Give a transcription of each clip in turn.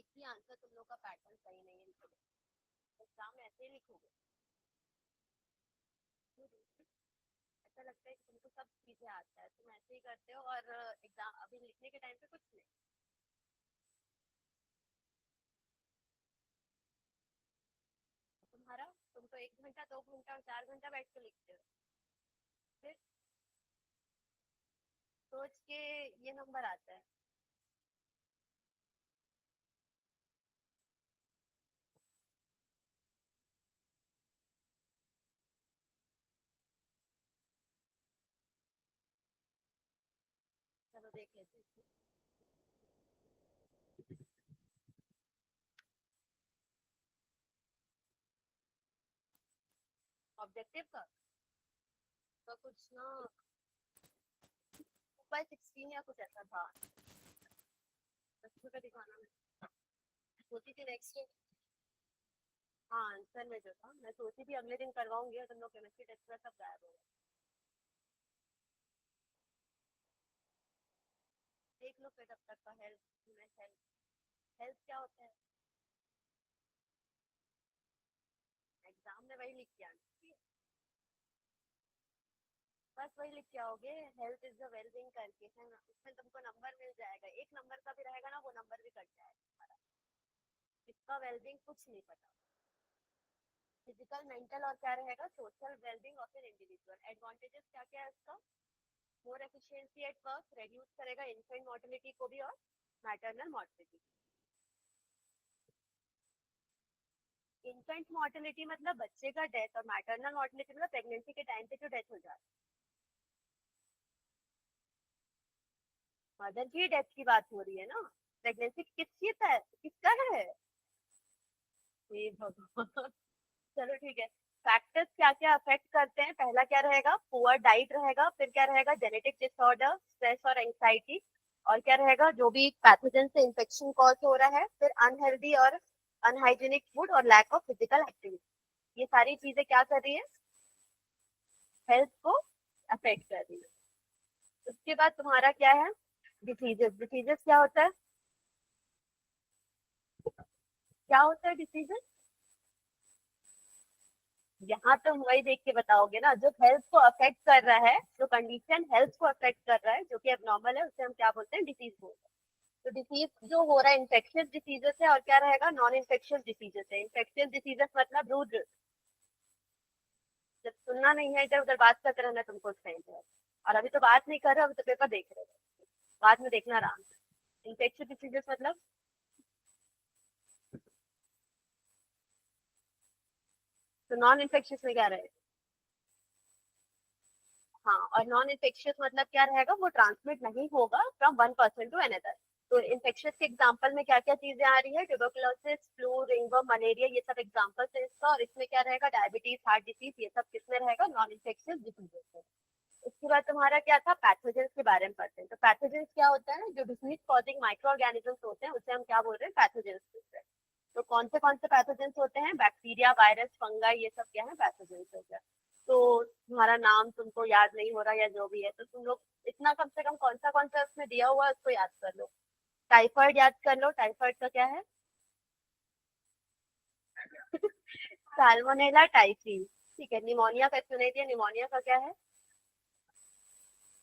एक भी आंसर तुम लोग का पैटर्न सही नहीं है। एग्जाम में ऐसे ही लिखोगे? ऐसा लगता है कि तुमको सब चीजें आता है, तुम ऐसे ही करते हो और एग्जाम अभी लिखने के टाइम पे कुछ नहीं। तुम्हारा तुम तो 1 घंटा 2 घंटा और 4 घंटा बैठ के लिखते हो, फिर सोच के ये नंबर आता है। चलो देख लेते हैं। ऑब्जेक्टिव का तो कुछ ना 2/16 या कुछ ऐसा था, बच्चों का दिखाना में सोची थी नेक्स्ट। हाँ आंसर में जो था मैं सोची थी अगले दिन करवाऊंगी और तुम लोग केमिस्ट्री टेस्ट का सब गायब हो गए। देख लो फिर तब तक का हेल्थ में हेल्थ क्या होता है एग्जाम में वही लिख के आना चाहिए। बस वही लिख के आओगे, हेल्थ इज द वेलबींग करके है ना, उसमें तुमको नंबर मिल जाएगा, एक नंबर का भी रहेगा ना, वो नंबर भी कट जाएगा तुम्हारा। इसका वेलबींग कुछ नहीं पता। फिजिकल मेंटल और क्या रहेगा, social wellbeing of an individual. Advantages क्या क्या है इसका? मोर एफिशिएंसी एट वर्क, रिड्यूस करेगा इन्फेंट मोर्टेलिटी को भी और मैटरनल मोर्टेलिटी। इन्फेंट मोर्टेलिटी मतलब बच्चे का डेथ और मैटरनल मोर्टेलिटी मतलब प्रेगनेंसी के टाइम पे जो डेथ हो जाती है। मदर की डेथ की बात हो रही है ना, प्रेगनेंसी किसका है? हे भगवान। चलो ठीक है। फैक्टर्स क्या क्या अफेक्ट करते हैं, पहला क्या रहेगा, पुअर डाइट रहेगा, फिर क्या रहेगा, जेनेटिक डिसऑर्डर, स्ट्रेस और एंजाइटी, और क्या रहेगा, जो भी पैथोजन से इन्फेक्शन कॉज हो रहा है, फिर अनहेल्दी और अनहाइजीनिक फूड और लैक ऑफ फिजिकल एक्टिविटी। ये सारी चीजें क्या कर रही है, हेल्थ को अफेक्ट कर रही है। उसके बाद तुम्हारा क्या है, डिसीजेस। डिसीजेस क्या होता है, क्या होता है डिसीजेस? यहाँ तुम वही देख के बताओगे ना, जो हेल्थ को अफेक्ट कर रहा है, जो कंडीशन हेल्थ को अफेक्ट कर रहा है जो कि एबनॉर्मल है, उसे हम क्या बोलते हैं, डिसीज बोलते हैं। तो डिसीज जो हो रहा है इन्फेक्शियस डिसीजेस है, और क्या रहेगा, नॉन इन्फेक्शियस डिसीजेस है। इन्फेक्शियस डिसीजेस मतलब रुद्र, जब सुनना नहीं है, इधर उधर बात करते रहना तुमको सही है। और अभी तो बात नहीं कर रहे, अभी तो पेपर देख रहे हो, बाद में देखना आराम से। इन्फेक्शियस डिसीजेस मतलब, तो नॉन इन्फेक्शियस में क्या रहेगा? हाँ, और नॉन इन्फेक्शियस मतलब क्या रहेगा, वो ट्रांसमिट नहीं होगा from one person to another. तो इन्फेक्शियस के एग्जांपल में क्या क्या चीजें आ रही है, ट्यूबरकुलोसिस, फ्लू, रिंगवर्म, मलेरिया, ये सब एग्जांपल्स है इसका। और इसमें क्या रहेगा, डायबिटीज, हार्ट डिसीज, ये सब किसमें रहेगा, नॉन इन्फेक्शियस डिसीजेस में। उसके बाद तुम्हारा क्या था, पैथोजेंस के बारे में पढ़ते हैं। तो पैथोजेंस क्या होता है, जो डिसीज कॉजिंग माइक्रो ऑर्गेनिजम्स होते हैं उसे हम क्या बोल रहे हैं, पैथोजेंस बोलते हैं। तो कौन से पैथोजेंस होते हैं, बैक्टीरिया, वायरस, फंगाई, ये सब क्या है, पैथोजेंस होते हैं। तो तुम्हारा नाम तुमको याद नहीं हो रहा या जो भी है, तो तुम लोग इतना कम से कम कौन सा उसमें दिया हुआ है उसको याद कर लो। टाइफाइड याद कर लो, टाइफाइड का क्या है, साल्मोनेला टाइफी। ठीक है, निमोनिया का सुने दिया, निमोनिया का क्या है,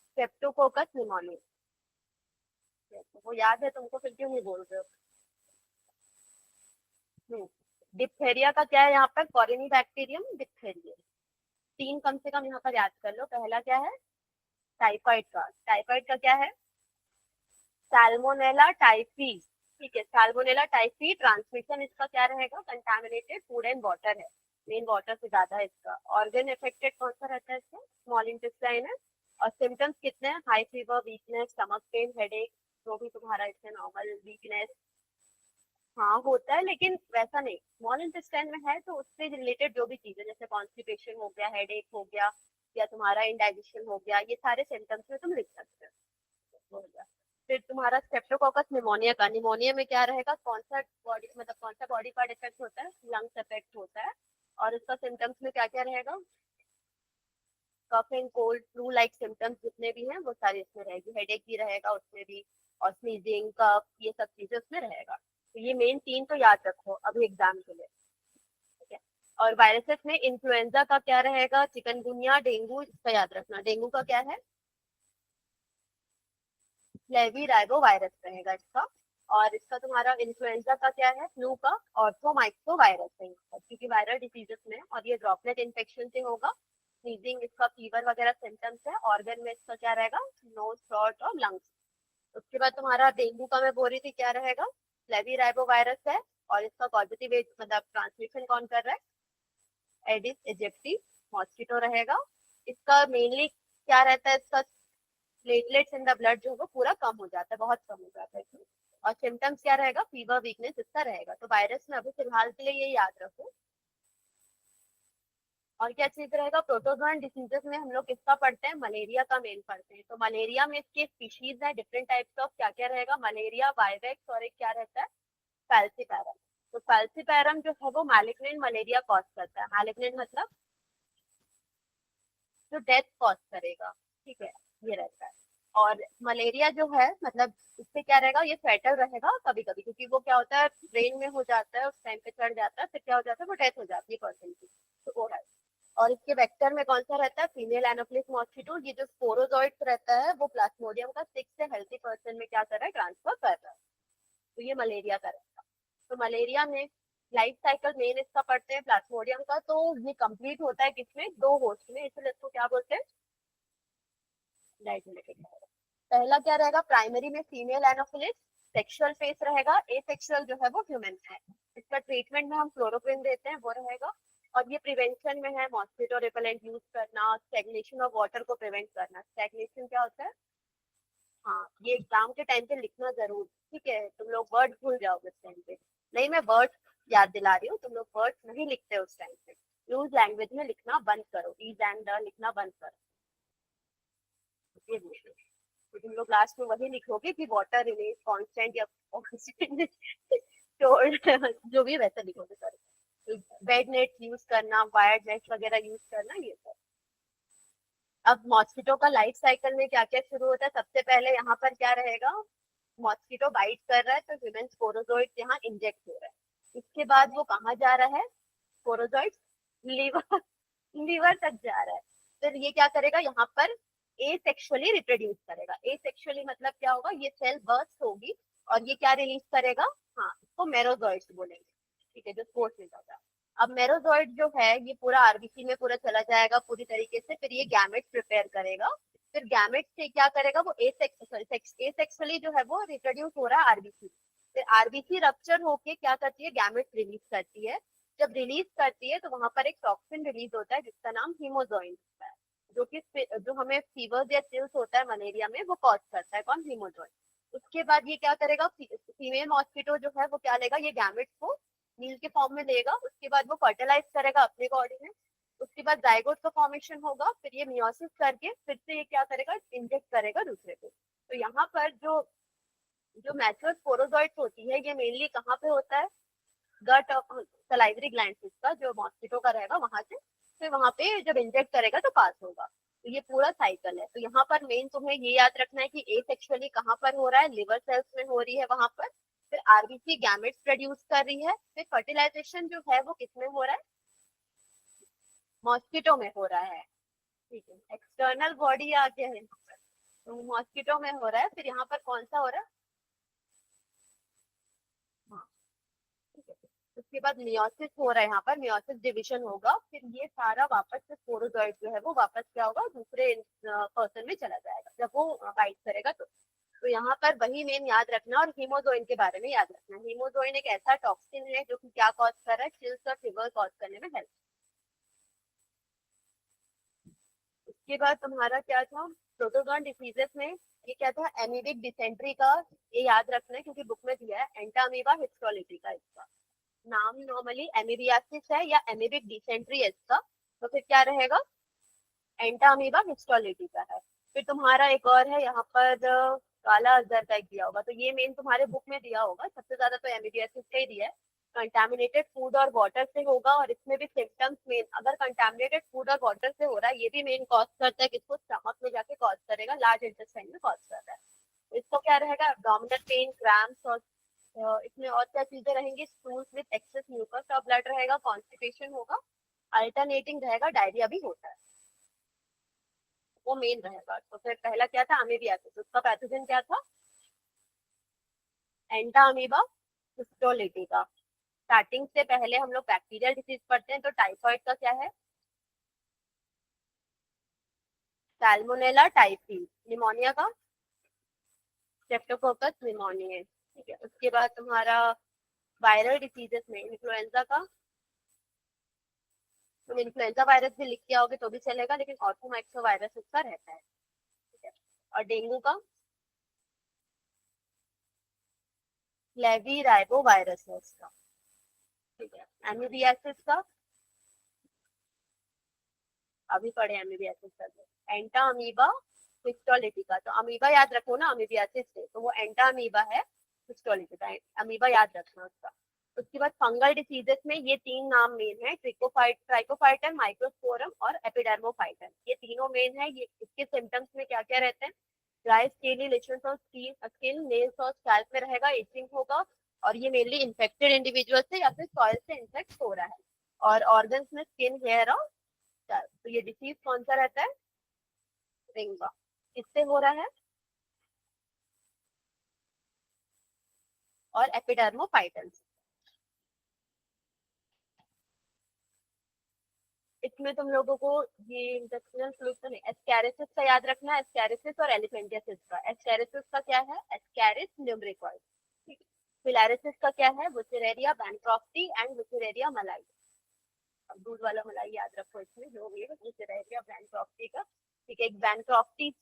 स्ट्रेप्टोकोकस निमोनिया। तो वो याद है तुमको, फिर क्यों नहीं बोल रहे हो? डिप्थेरिया का क्या है यहाँ पर, कॉरिनी बैक्टीरियम डिप्थेरिया। तीन कम से कम यहाँ पर याद कर लो। पहला क्या है, टाइफाइड का, टाइफाइड का क्या है, साल्मोनेला टाइफी। ठीक है, साल्मोनेला टाइफी, ट्रांसमिशन इसका क्या रहेगा, कंटामिनेटेड फूड एंड वाटर है, मेन वाटर से ज्यादा है इसका। ऑर्गन इफेक्टेड कौन सा रहता है इसका, स्मॉल इंटेस्टाइन है। और सिम्टम्स कितने हैं, high fever, weakness, stomach pain, headache, जो भी तुम्हारा इससे नॉर्मल वीकनेस। हाँ होता है, लेकिन वैसा नहीं, स्मॉल इंटेस्टाइन में है तो उससे रिलेटेड जो भी चीजें, जैसे कॉन्स्टिपेशन हो गया, हेडेक हो गया, या तुम्हारा इंडाइजेशन हो गया, ये सारे सिम्टम्स में तुम लिख सकते हो गया। फिर तुम्हारा स्ट्रेप्टोकोकस निमोनिया का, निमोनिया में क्या रहेगा, कौन सा बॉडी मतलब कौन सा बॉडी पार्ट इफेक्ट होता है, लंग्स इफेक्ट होता है। और इसका सिम्टम्स में क्या क्या रहेगा, cough and cold, flu like symptoms जितने भी हैं वो सारे इसमें रहेगी, हेडेक भी रहेगा उसमें भी, और स्नीजिंग, कफ, ये सब चीजें उसमें रहेगा। तो ये मेन 3 तो याद रखो अभी एग्जाम के लिए, ठीक है। और वायरसेस में इन्फ्लुएंजा का क्या रहेगा, चिकनगुनिया, डेंगू, इसका याद रखना। डेंगू का क्या है, फ्लेविराइबो वायरस रहेगा इसका। और इसका तुम्हारा इन्फ्लुएंजा का क्या है, फ्लू का ऑर्थोमाइक्सो वायरस है क्योंकि वायरल डिजीजेस में, और ये ड्रॉपलेट इन्फेक्शन से होगा। स्नीजिंग, इसका फीवर वगैरह सिम्टम्स है। ऑर्गन में इसका क्या रहेगा, नोज, थ्रोट और लंग्स। उसके बाद तुम्हारा डेंगू का मैं बोल रही थी क्या रहेगा, फ्लेविराइबो वायरस है। और इसका पॉजिटिव मतलब ट्रांसमिशन कौन कर रहा है, एडिस एजिप्टी मॉस्किटो रहेगा। इसका मेनली क्या रहता है, इसका प्लेटलेट्स इन द ब्लड जो है वो पूरा कम हो जाता है, बहुत कम हो जाता है इसमें। और सिम्टम्स क्या रहेगा, फीवर, वीकनेस, इसका रहेगा। तो वायरस में अभी फिलहाल के लिए ये याद रखो। और क्या चीज रहेगा, प्रोटोजोन डिसीजेस में हम लोग किसका पढ़ते हैं, मलेरिया का मेन पढ़ते हैं। तो मलेरिया में इसके स्पीशीज है डिफरेंट टाइप्स ऑफ, क्या क्या रहेगा, मलेरिया, वाइवेक्स, और एक क्या रहता है, फैल्सीपैरम। तो फैल्सीपैरम जो है वो मैलिग्नेंट मलेरिया कॉज करता है। मैलिग्नेंट मतलब जो डेथ कॉज करेगा, ठीक है, ये रहता है। और मलेरिया जो है मतलब इससे क्या रहेगा, ये फेटल रहेगा कभी कभी, क्योंकि वो क्या होता है ब्रेन में हो जाता है, उस टाइम पे चढ़ जाता है, फिर क्या हो जाता है वो डेथ हो जाती है पर्सन की। तो वो है। और इसके वेक्टर में कौन सा रहता है, फीमेल एनोफिलिस मॉस्किटो। ये जो स्पोरोजोइट्स रहता है वो प्लाज्मोडियम का 6 से हेल्थी पर्सन में क्या कर रहा है, ट्रांसफर कर रहा है। तो ये मलेरिया का रहता है। तो मलेरिया में लाइफ साइकिल मेन इसका पढ़ते हैं प्लाज्मोडियम का। तो ये कंप्लीट होता है किसमें, 2 होस्ट में, इसलिए इसको क्या बोलते हैं, लाइट रिलेटेड रहेगा। पहला क्या रहेगा, प्राइमरी में फीमेल एनोफिलिस, सेक्सुअल फेस रहेगा, एसेक्सुअल जो है वो ह्यूमन है। इसका ट्रीटमेंट में हम क्लोरोक्विन देते हैं, वो रहेगा। और ये प्रिवेंशन में है मॉस्किटो रिपेलेंट यूज करना, स्टैग्नेशन ऑफ वाटर को प्रिवेंट करना। स्टैग्नेशन क्या होता है, हाँ, ये एग्जाम के टाइम पे लिखना जरूर, ठीक है। तुम लोग वर्ड भूल जाओगे उस टाइम पे। नहीं, मैं वर्ड याद दिला रही हूँ, तुम लोग वर्ड नहीं लिखते उस टाइम पे। यूज लैंग्वेज में लिखना बंद करो, इज एंड द लिखना बंद करो, ये बोल, तो तुम लोग लास्ट में वही लिखोगे कि वाटर रिलीज कांस्टेंट या कांस्टेंट जो भी वैसा लिखोगे, सॉरी। बेड नेट यूज करना, वायर्ड नेट वगैरह यूज करना, ये सब। अब मॉस्किटो का लाइफ साइकिल में क्या क्या शुरू होता है, सबसे पहले यहाँ पर क्या रहेगा, मॉस्किटो बाइट कर रहा है तो ह्यूमन स्पोरोजोइड यहाँ इंजेक्ट हो रहा है। इसके बाद वो कहाँ जा रहा है, स्पोरोजोइड लीवर लीवर तक जा रहा है। फिर ये क्या करेगा, यहाँ पर एसेक्सुअली रिप्रोड्यूस करेगा। एसेक्सुअली मतलब क्या होगा, ये सेल बर्स्ट होगी और ये क्या रिलीज करेगा, हाँ, इसको मेरोजोइड्स बोलेंगे, ठीक है, जो स्पोर्स में जाता है। अब मेरोजोइड जो है ये पूरा आरबीसी में पूरा चला जाएगा पूरी तरीके से, फिर ये गैमेट प्रिपेयर करेगा। फिर गैमेट से क्या करेगा, वो एसेक्सुअली जो है वो रिप्रोड्यूस हो रहा है आरबीसी। फिर आरबीसी रप्चर होके क्या करती है, गैमेट रिलीज करती है। जब रिलीज करती है तो वहां पर एक टॉक्सिन रिलीज होता है जिसका नाम हीमोजोइन होता है, जो हमें फीवर या चिल्स होता है मलेरिया में वो कॉज करता है, कौन, हीमोजोइन। उसके बाद ये क्या करेगा, फीमेल मॉस्किटो जो है वो क्या लेगा, ये गैमेट्स को नील के फॉर्म में लेगा। उसके बाद वो फर्टिलाइज करेगा अपने बॉडी में। उसके बाद जाइगोट का फॉर्मेशन होगा, फिर ये मियोसिस करके फिर से ये क्या करेगा, इंजेक्ट करेगा दूसरे को। तो यहाँ पर जो जो मैच्योर स्पोरोजोइट्स होती है ये मेनली कहाँ पे होता है, गट ऑफ सलाइवरी ग्लैंड का जो मॉस्किटो का रहेगा वहां से, फिर वहां पे जब इंजेक्ट करेगा तो पास होगा। तो ये पूरा साइकिल है। तो यहाँ पर मेन तुम्हें ये याद रखना है कि एसेक्सुअली कहाँ पर हो रहा है, लिवर सेल्स में हो रही है वहां पर। फिर आरबीसी गैमेट्स प्रोड्यूस कर रही है। फिर फर्टिलाइजेशन जो है वो किसमें हो रहा है, मॉस्किटो में हो रहा है, ठीक है। एक्सटर्नल बॉडी आ गया है, तो मॉस्किटो में हो रहा है। फिर यहाँ पर कौन सा हो रहा है, हाँ, ठीक है। उसके बाद मियोसिस हो रहा है, यहाँ पर मियोसिस डिवीजन होगा। फिर ये सारा वापस से स्पोरोजोइड जो है वो वापस क्या होगा, दूसरे पर्सन में चला जाएगा जब वो बाइट करेगा। तो यहाँ पर वही मेन याद रखना, और हीमोजोइन के बारे में याद रखना। हीमोजोइन एक ऐसा टॉक्सिन है जो कि क्या कॉज कर रहा है, चिल्स और फीवर कॉज करने में हेल्प। उसके बाद तुम्हारा क्या था, प्रोटोजोन डिसीजेस में ये क्या था, एमीबिक डिसेंट्री का, ये याद रखना है क्योंकि बुक में दिया है, एंटामीबा हिस्टोलिटी का इसका नाम नॉर्मली एमीबियासिस है या एमीबिक डिसेंट्री है इसका। तो फिर क्या रहेगा, एंटामीबा हिस्टोलिटी का है। फिर तुम्हारा एक और है यहाँ पर काला अजहर का एक दिया होगा, तो ये मेन तुम्हारे बुक में दिया होगा। सबसे ज्यादा तो एमीबियासिस का ही दिया है। कंटामिनेटेड फूड और वाटर से होगा, और इसमें भी सिम्टम्स मेन, अगर कंटामिनेटेड फूड और वाटर से हो रहा है ये भी मेन कॉज करता है, किसको, स्टमक में जाके कॉज करेगा, लार्ज इंटेस्टाइन में कॉज कर रहा है। तो इसको क्या रहेगा, एब्डोमिनल पेन, क्रैम्प्स और इसमें और क्या चीजें रहेंगी, स्टूल्स विद एक्सेस म्यूकस का ब्लड रहेगा, कॉन्स्टिपेशन होगा, अल्टरनेटिंग रहेगा, डायरिया भी होता है, वो मेन रहेगा। तो फिर पहला क्या था, अमीबियासिस, उसका पैथोजन क्या था, एंटा अमीबा हिस्टोलिटिका। स्टार्टिंग से पहले हम लोग बैक्टीरियल डिसीज पढ़ते हैं, तो टाइफाइड का क्या है, सैल्मोनेला टाइफी। निमोनिया का स्ट्रेप्टोकोकस निमोनिया, ठीक है। उसके बाद तुम्हारा वायरल डिसीजेस में इन्फ्लुएंजा का, तुम इन्फ्लुएंजा वायरस भी लिख के आओगे तो भी चलेगा, लेकिन ऑर्थोमाइक्सो वायरस उसका रहता है, ठीक है। और डेंगू का फ्लेवी राइबो वायरस है उसका, ठीक है। एमीबियासिस का अभी पढ़े, एमीबियासिस का एंटा अमीबा हिस्टोलिटिका। तो अमीबा याद रखो ना, अमीबियासिस से तो वो एंटा अमीबा है, हिस्टोलिटिका अमीबा याद रखना उसका। उसके बाद फंगल डिसीजेस में ये तीन नाम मेन है, ट्राइकोफाइटन, माइक्रोस्पोरम और एपिडर्मोफाइटन, ये तीनों मेन है। ये इसके सिम्टम्स में क्या क्या रहते हैं, dry scaly lesions of skin, nails और स्कैल्प में रहेगा, इचिंग होगा, और ये मेनली इन्फेक्टेड इंडिविजुअल से या फिर सॉइल से इन्फेक्ट हो रहा है। और ऑर्गन्स में स्किन, हेयर और स्कैल्प। तो ये डिसीज कौन सा रहता है, रिंगा, किससे हो रहा है, और एपिडर्मोफाइटन। इसमें तुम लोगों को ये इंटेस्टिनल फ्लूइड तो नहीं, एस्कैरिसिस का याद रखना है, एस्कैरिसिस और एलिफेंटियासिस का। एस्कैरिसिस का क्या है, एस्कैरिस ल्यूम्ब्रिकॉइड। फिलारिसिस का क्या है, बुचेरेरिया बैनक्रॉफ्टी एंड बुचेरेरिया मलाई। अब दूध वाला मलाई याद रखो, इसमें जो भी है बुचेरेरिया बैनक्रॉफ्टी का, ठीक है। एक बैनक्रॉफ्टी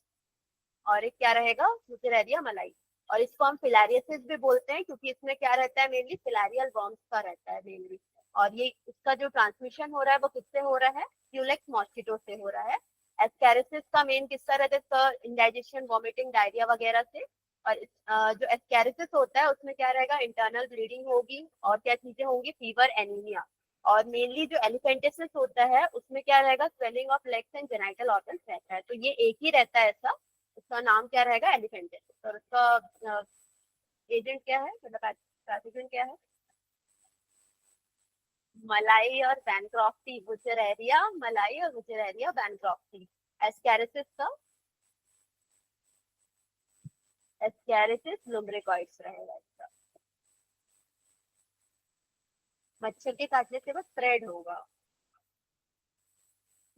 और एक क्या रहेगा, बुचेरेरिया मलाई। और इसको हम फिलारियसिस भी बोलते हैं, क्योंकि इसमें क्या रहता है, मेनली फिलारियल वर्म्स का रहता है मेनली। और ये इसका जो ट्रांसमिशन हो रहा है वो किससे हो रहा है, क्यूलेक्स मॉस्किटो से हो रहा है। एस्कैरिसिस का मेन किस्सा रहता है, इसका इंडाइजेशन, वॉमिटिंग, डायरिया वगैरह से। और जो एस्कैरिसिस होता है उसमें क्या रहेगा, इंटरनल ब्लीडिंग होगी, और क्या चीजें होंगी, फीवर, एनीमिया। और मेनली जो एलिफेंटिसिस होता है उसमें क्या रहेगा, swelling of legs and genital organs रहता है। तो ये एक ही रहता है ऐसा, उसका नाम क्या रहेगा, एलिफेंटिसिस। और उसका एजेंट क्या है, मतलब पैथोजन क्या है, मलाई और बैनक्रॉफ्टी, बुचेरेरिया मलाई और बुचेरेरिया बैनक्रॉफ्टी। एस्कैरिसिस का एस्कैरिसिस लुम्ब्रिकॉइड्स रहेगा इसका। मच्छर के काटने से बस स्प्रेड होगा,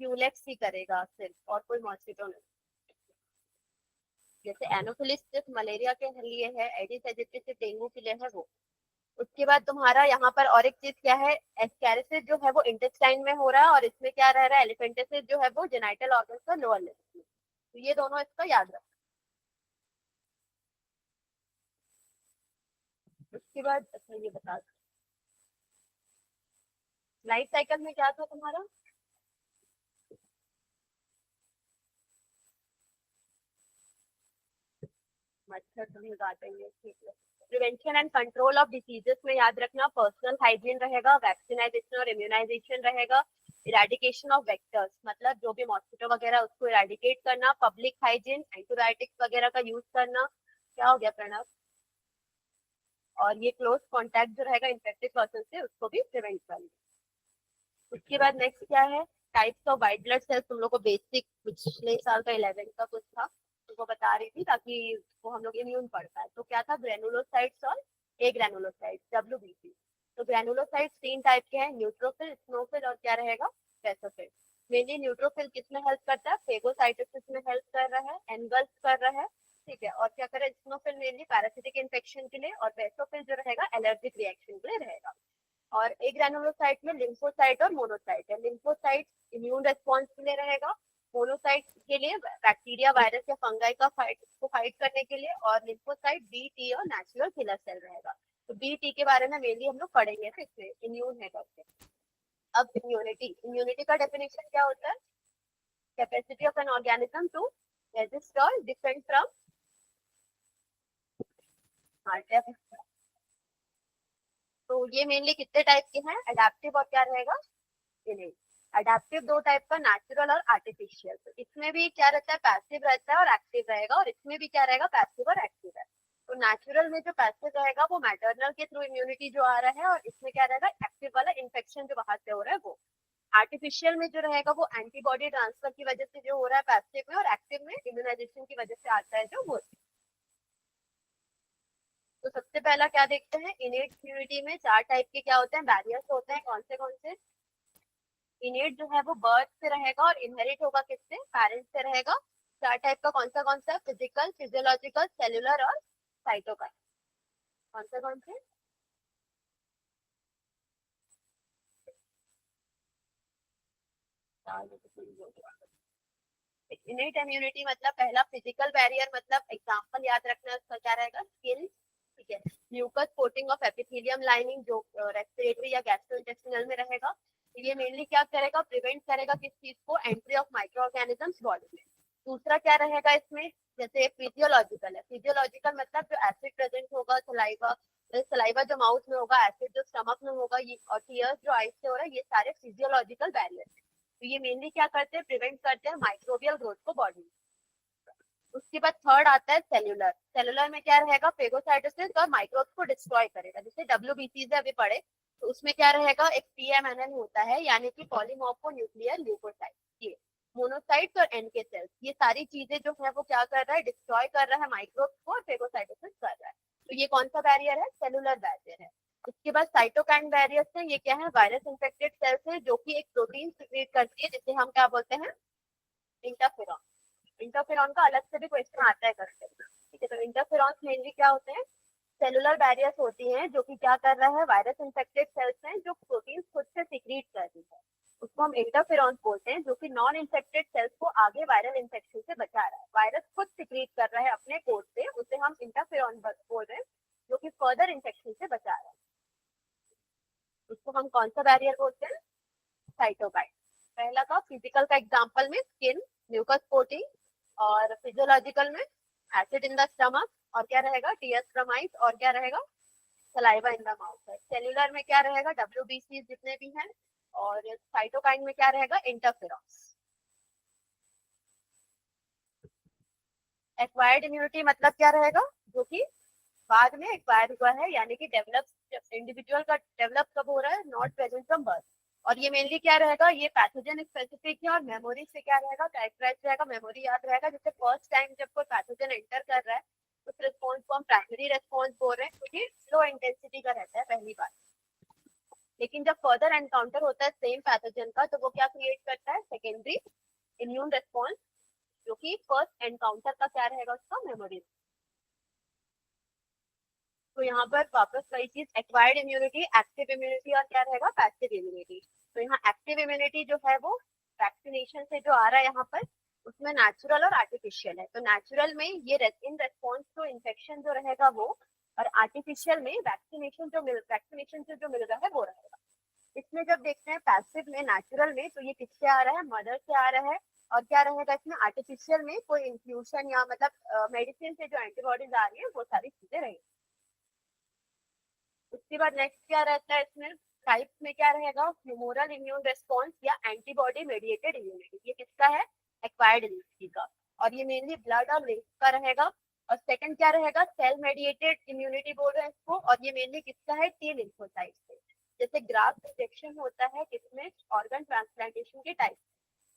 क्यूलेक्स ही करेगा सिर्फ, और कोई मॉस्किटो नहीं। जैसे एनोफिलिस सिर्फ मलेरिया के लिए है, एडिस एजिप्टिस सिर्फ डेंगू के लिए है वो। उसके बाद तुम्हारा यहाँ पर और एक चीज क्या है, एस्कैरिसिस जो है वो इंटेस्टाइन में हो रहा है, और इसमें क्या रह रहा है, एलिफेंटिसिस जो है वो जेनाइटल ऑर्गन का लोअर लेवल में। तो ये दोनों इसका याद रखो। उसके बाद अच्छा ये बता, लाइफ साइकिल में क्या था तुम्हारा, मच्छर तुम्हें काटेंगे, ठीक है। Prevention and control of diseases में याद रखना, पर्सनल हाइजीन रहेगा, वैक्सीनाइजेशन और इम्यूनाइजेशन रहेगा, इराडिकेशन ऑफ वेक्टर्स, मतलब जो भी मॉस्किटो वगैरह उसको इराडिकेट करना, पब्लिक हाइजीन, एंटीबायोटिक्स वगैरह का यूज करना। क्या हो गया प्रणव, और ये क्लोज कॉन्टैक्ट जो रहेगा इन्फेक्टेड पर्सन से, उसको भी प्रिवेंट करना। उसके बाद नेक्स्ट क्या है, types of white blood cells, तुम लोग को बेसिक पिछले साल का 11 का कुछ था, तो वो बता रही थी, ताकि वो हम लोग इम्यून पढ़ता है। तो क्या था, ग्रेनुलोसाइट्स और ए ग्रेनुलोसाइट्स, डब्ल्यूबीसी। तो ग्रेनुलोसाइट्स तीन टाइप के हैं, न्यूट्रोफिल, स्नोफिल और क्या रहेगा, बेसोफिल। मेनली न्यूट्रोफिल किसमें हेल्प करता है, फेगोसाइटोसिस में हेल्प कर रहा है, एनगल्फ कर रहा है, ठीक है। और क्या करे, स्नोफिल मेनली पैरासिटिक इन्फेक्शन के लिए, और बेसोफिल जो रहेगा एलर्जिक रिएक्शन के लिए रहेगा। और एक ग्रेनुलोसाइट में लिम्फोसाइट और मोनोसाइट है। लिम्फोसाइट इम्यून रेस्पॉन्स के लिए रहेगा, मोनोसाइट के लिए बैक्टीरिया, वायरस या फंगाई का फाइट करने के लिए, और लिम्फोसाइट बी, टी और नेचुरल किलर सेल रहेगा। तो बी, टी के बारे में मेनली हम लोग पढ़ेंगे, फिर इसमें इम्यून है करके। अब इम्यूनिटी, इम्यूनिटी का डेफिनेशन क्या होता है, capacity of an organism to resist और डिफेंड फ्रॉम हार्ट। तो ये मेनली कितने टाइप के हैं, अडेप्टिव और क्या रहेगा, इनेट। अडेप्टिव दो टाइप का, नेचुरल और आर्टिफिशियल। तो इसमें भी क्या रहता है, पैसिव रहता है और एक्टिव रहेगा, और इसमें भी क्या रहेगा, पैसिव और एक्टिव है। तो नेचुरल में जो पैसिव रहेगा वो मैटरनल के थ्रू इम्यूनिटी जो आ रहा है, और इसमें क्या रहेगा एक्टिव वाला इन्फेक्शन जो बाहर से हो रहा है वो। आर्टिफिशियल में जो रहेगा वो एंटीबॉडी ट्रांसफर की वजह से जो हो रहा है पैसिव में, और एक्टिव में इम्यूनाइजेशन की वजह से आता है जो वो। तो सबसे पहला क्या देखते हैं, इनेट इम्यूनिटी में 4 टाइप के क्या होते हैं, बैरियर्स होते हैं। कौन से? इनेट जो है वो बर्थ से रहेगा और इनहेरिट होगा किससे, पेरेंट्स से रहेगा। 4 टाइप का कौन सा? फिजिकल, फिजियोलॉजिकल, सेलुलर और साइटोकाइन। कौन से? इनेट इम्यूनिटी मतलब पहला फिजिकल बैरियर, मतलब एग्जांपल याद रखना उसका क्या रहेगा, स्किन, ठीक है। Mucus coating of epithelium lining जो रेस्पिरेटरी या गैस्ट्रोइंटेस्टिनल में रहेगा, ये मेनली क्या करेगा, प्रिवेंट करेगा किस चीज को, entry of micro organisms body में। दूसरा क्या रहेगा इसमें, जैसे फिजियोलॉजिकल है, फिजियोलॉजिकल मतलब जो एसिड प्रेजेंट होगा सलाइवा, सलाइवा जो माउथ में होगा, एसिड जो स्टमक में होगा, ये और टीयर्स जो आइज से हो रहा है, ये सारे फिजियोलॉजिकल बैरियर। तो ये मेनली क्या करते हैं, प्रिवेंट करते हैं माइक्रोबियल ग्रोथ को बॉडी में। उसके बाद थर्ड आता है सेल्यूलर। सेल्यूलर में क्या रहेगा, फेगोसाइटोसिस और माइक्रोब्स को डिस्ट्रॉय करेगा, जैसे WBC से अभी पढ़े। तो उसमें क्या रहेगा, एक PMNL होता है, यानी कि पॉलीमॉर्फो न्यूक्लियर ल्यूकोसाइट। ये मोनोसाइट्स और NK सेल्स, ये सारी चीजें जो है वो क्या कर रहा है, डिस्ट्रॉय कर रहा है माइक्रोब्स को, और फेगोसाइटोसिस कर रहा है। तो ये कौन सा बैरियर है, सेलुलर बैरियर है। उसके बाद साइटोकाइन बैरियर्स है, ये क्या है, वायरस इन्फेक्टेड सेल्स है जो कि एक प्रोटीन सिक्रीट करती है, जिसे हम क्या बोलते हैं, इंटरफेरॉन। इंटरफेरॉन का अलग से भी क्वेश्चन आता है करके, ठीक है। तो इंटरफेरॉन मेनली क्या होते हैं, सेलुलर बैरियर्स होती हैं जो कि क्या कर रहा है, वायरस इन्फेक्टेड सेल्स हैं जो प्रोटीन खुद से सिक्रीट कर रही है, उसको हम इंटरफेरॉन बोलते हैं, जो कि नॉन इन्फेक्टेड सेल्स को आगे वायरल इन्फेक्शन से बचा रहा है। वायरस खुद सिक्रीट कर रहा है अपने कोड से, उसे हम इंटरफेरॉन बोल रहे हैं, जो कि फर्दर इन्फेक्शन से बचा रहा है। उसको हम कौन सा बैरियर बोलते हैं, साइटोकाइन। पहला का फिजिकल का एग्जांपल में स्किन, म्यूकस कोटिंग, और फिजियोलॉजिकल में एसिड इन द स्टमक, और क्या रहेगा, टीएस्ट्रोमाइड, और क्या रहेगा, सलाइवा इन द माउथ है। सेल्यूलर में क्या रहेगा, WBC जितने भी हैं, और साइटोकाइन में क्या रहेगा, इंटरफेरॉन्स। एक्वायर्ड इम्यूनिटी मतलब क्या रहेगा, जो कि बाद में एक्वायर हुआ है, यानी कि डेवलप, इंडिविजुअल का डेवलप कब हो रहा है, नॉट प्रेजेंट फ्रॉम बर्थ। और ये मेनली क्या रहेगा, ये पैथोजन स्पेसिफिक है, और मेमोरी से क्या रहेगा, कैरेक्टराइज रहेगा, मेमोरी याद रहेगा। जैसे फर्स्ट टाइम जब कोई पैथोजन एंटर कर रहा है, उस रिस्पॉन्स को हम प्राइमरी रेस्पॉन्स बोल रहे हैं, क्योंकि लो इंटेंसिटी का रहता है पहली बार। लेकिन जब फर्दर एनकाउंटर होता है सेम पैथोजन का, तो वो क्या क्रिएट करता है, सेकेंडरी इम्यून रेस्पॉन्स, जो कि फर्स्ट एनकाउंटर का क्या रहेगा, उसका मेमोरी। तो यहाँ पर वापस वही चीज, एक्वायर्ड इम्यूनिटी, एक्टिव इम्यूनिटी, और क्या रहेगा, पैसिव इम्यूनिटी। तो यहाँ एक्टिव इम्यूनिटी जो है वो वैक्सीनेशन से जो आ रहा है यहाँ पर, उसमें नेचुरल और आर्टिफिशियल है। तो नेचुरल में ये इन रेस्पॉन्स टू इन्फेक्शन जो रहेगा वो, और आर्टिफिशियल में वैक्सीनेशन से जो मिल रहा है वो रहेगा। इसमें जब देखते हैं पैसिव में, नेचुरल में, तो ये किससे आ रहा है, मदर से आ रहा है। और क्या रहेगा इसमें, आर्टिफिशियल में कोई इंफ्यूशन या मतलब मेडिसिन से जो एंटीबॉडीज आ रही है, वो सारी चीजें रहेगी। उसके बाद नेक्स्ट क्या रहता है इसमें, टाइप में क्या रहेगा, ह्यूमोरल इम्यून रेस्पॉन्स या एंटीबॉडी मेडिएटेड इम्यूनिटी। ये किसका है, एक्वायर्ड इम्यूनिटी का, और ये मेनली ब्लड और लिम्फ का रहेगा। और सेकंड क्या रहेगा, सेल मेडिएटेड इम्यूनिटी बोल रहे हैं इसको, और ये मेनली किसका है, टी लिम्फोसाइट से। जैसे ग्राफ्ट रिजेक्शन होता है किसमें, ऑर्गन ट्रांसप्लांटेशन के टाइप,